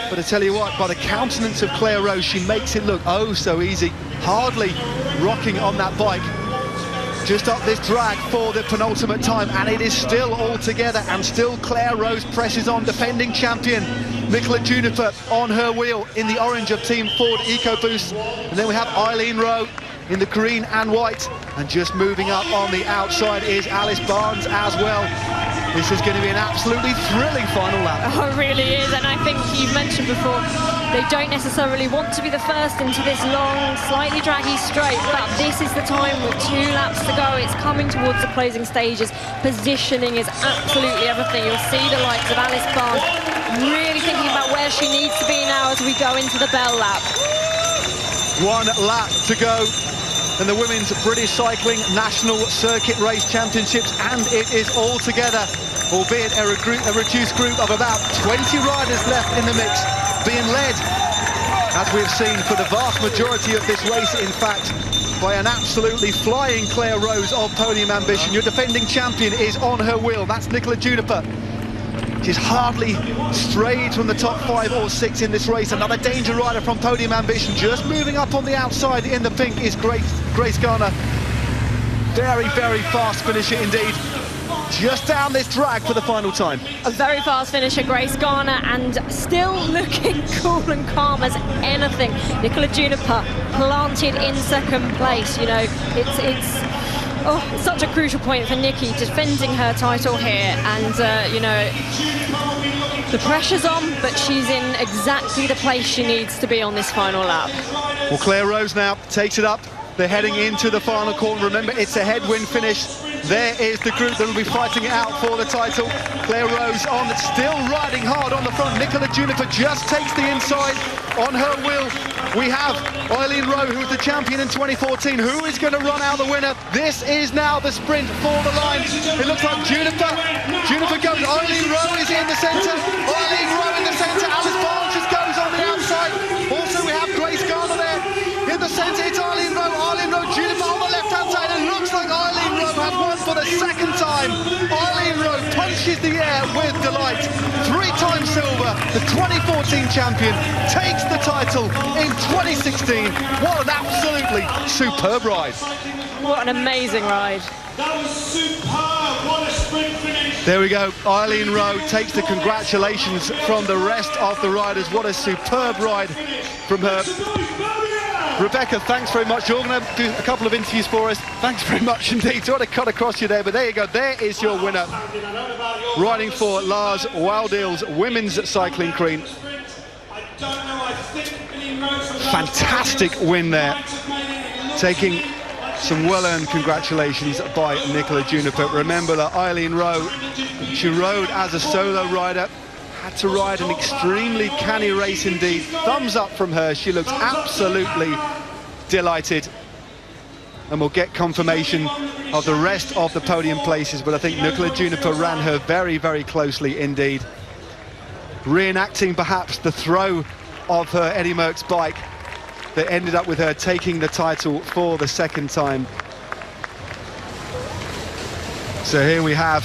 But I tell you what, by the countenance of Claire Rose, she makes it look oh so easy. Hardly rocking on that bike. Just up this drag for the penultimate time, and it is still all together, and still Claire Rose presses on, defending champion Nikki Juniper on her wheel in the orange of Team Ford EcoBoost. And then we have Eileen Roe in the green and white, and just moving up on the outside is Alice Barnes as well. This is going to be an absolutely thrilling final lap. Oh, it really is, and I think you've mentioned before, they don't necessarily want to be the first into this long, slightly draggy straight, but this is the time with 2 laps to go. It's coming towards the closing stages. Positioning is absolutely everything. You'll see the likes of Alice Barnes really thinking about where she needs to be now as we go into the bell lap. 1 lap to go in the Women's British Cycling National Circuit Race Championships, and it is all together, albeit a reduced group of about 20 riders left in the mix, being led, as we've seen for the vast majority of this race, in fact, by an absolutely flying Claire Rose of Podium Ambition. Your defending champion is on her wheel. That's Nikki Juniper. She's hardly strayed from the top 5 or 6 in this race. Another danger rider from Podium Ambition. Just moving up on the outside in the pink is Grace Garner. Very fast finisher indeed. Just down this drag for the final time. A very fast finisher, Grace Garner, and still looking cool and calm as anything. Nikki Juniper planted in 2nd place. You know, it's such a crucial point for Nikki, defending her title here, and you know, the pressure's on, but she's in exactly the place she needs to be on this final lap. Well, Claire Rose now takes it up. They're heading into the final corner. Remember, it's a headwind finish. There is the group that will be fighting it out for the title. Claire Rose on, still riding hard on the front. Nikki Juniper just takes the inside on her wheel. We have Eileen Roe, who was the champion in 2014. Who is going to run out the winner? This is now the sprint for the line. It looks like Juniper goes. Eileen Roe is in the centre. Eileen Roe in the centre. Alice Barnes just goes on the outside. Also, we have Grace Garner there in the centre. It's Eileen Roe. Eileen Roe, Juniper on the left-hand side. It looks like Eileen Roe has won for the 2nd time. Eileen Roe punches the air with delight. 3-time silver. The 2014 champion takes the title in 2016. What an absolutely superb ride. What an amazing ride. That was superb. What a sprint finish. There we go. Eileen Roe takes the congratulations from the rest of the riders. What a superb ride from her. Rebecca, thanks very much. You're going to do a couple of interviews for us. Thanks very much indeed. Sort of cut across you there, but there you go. There is your winner. Riding for Lars Wildale's Women's Cycling Cream. Fantastic win there. Taking some well-earned congratulations by Nikki Juniper. Remember that Eileen Roe, she rode as a solo rider, had to ride an extremely canny race indeed. Thumbs up from her. She looks absolutely delighted. and we'll get confirmation of the rest of the podium places, but I think Nikki Juniper ran her very, very closely indeed. Reenacting perhaps the throw of her Eddie Merckx bike that ended up with her taking the title for the second time. So here we have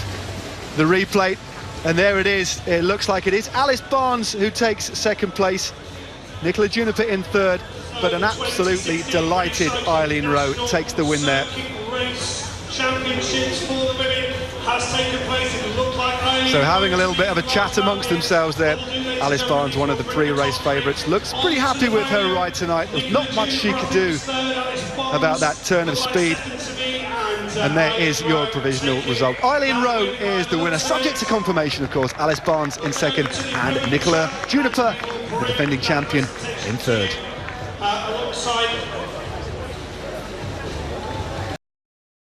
the replay, and there it is. It looks like it is Alice Barnes who takes second place, Nikki Juniper in third, but an absolutely delighted Eileen Roe takes the win there. Championships for the women has taken place. It looked like Eileen So having a little bit of a chat amongst themselves there. Alice Barnes, one of the pre-race favourites, looks pretty happy with her ride tonight. There's not much she could do about that turn of speed. And there is your provisional result. Eileen Roe is the winner, subject to confirmation, of course. Alice Barnes in second, and Nikki Juniper, the defending champion, in third. alongside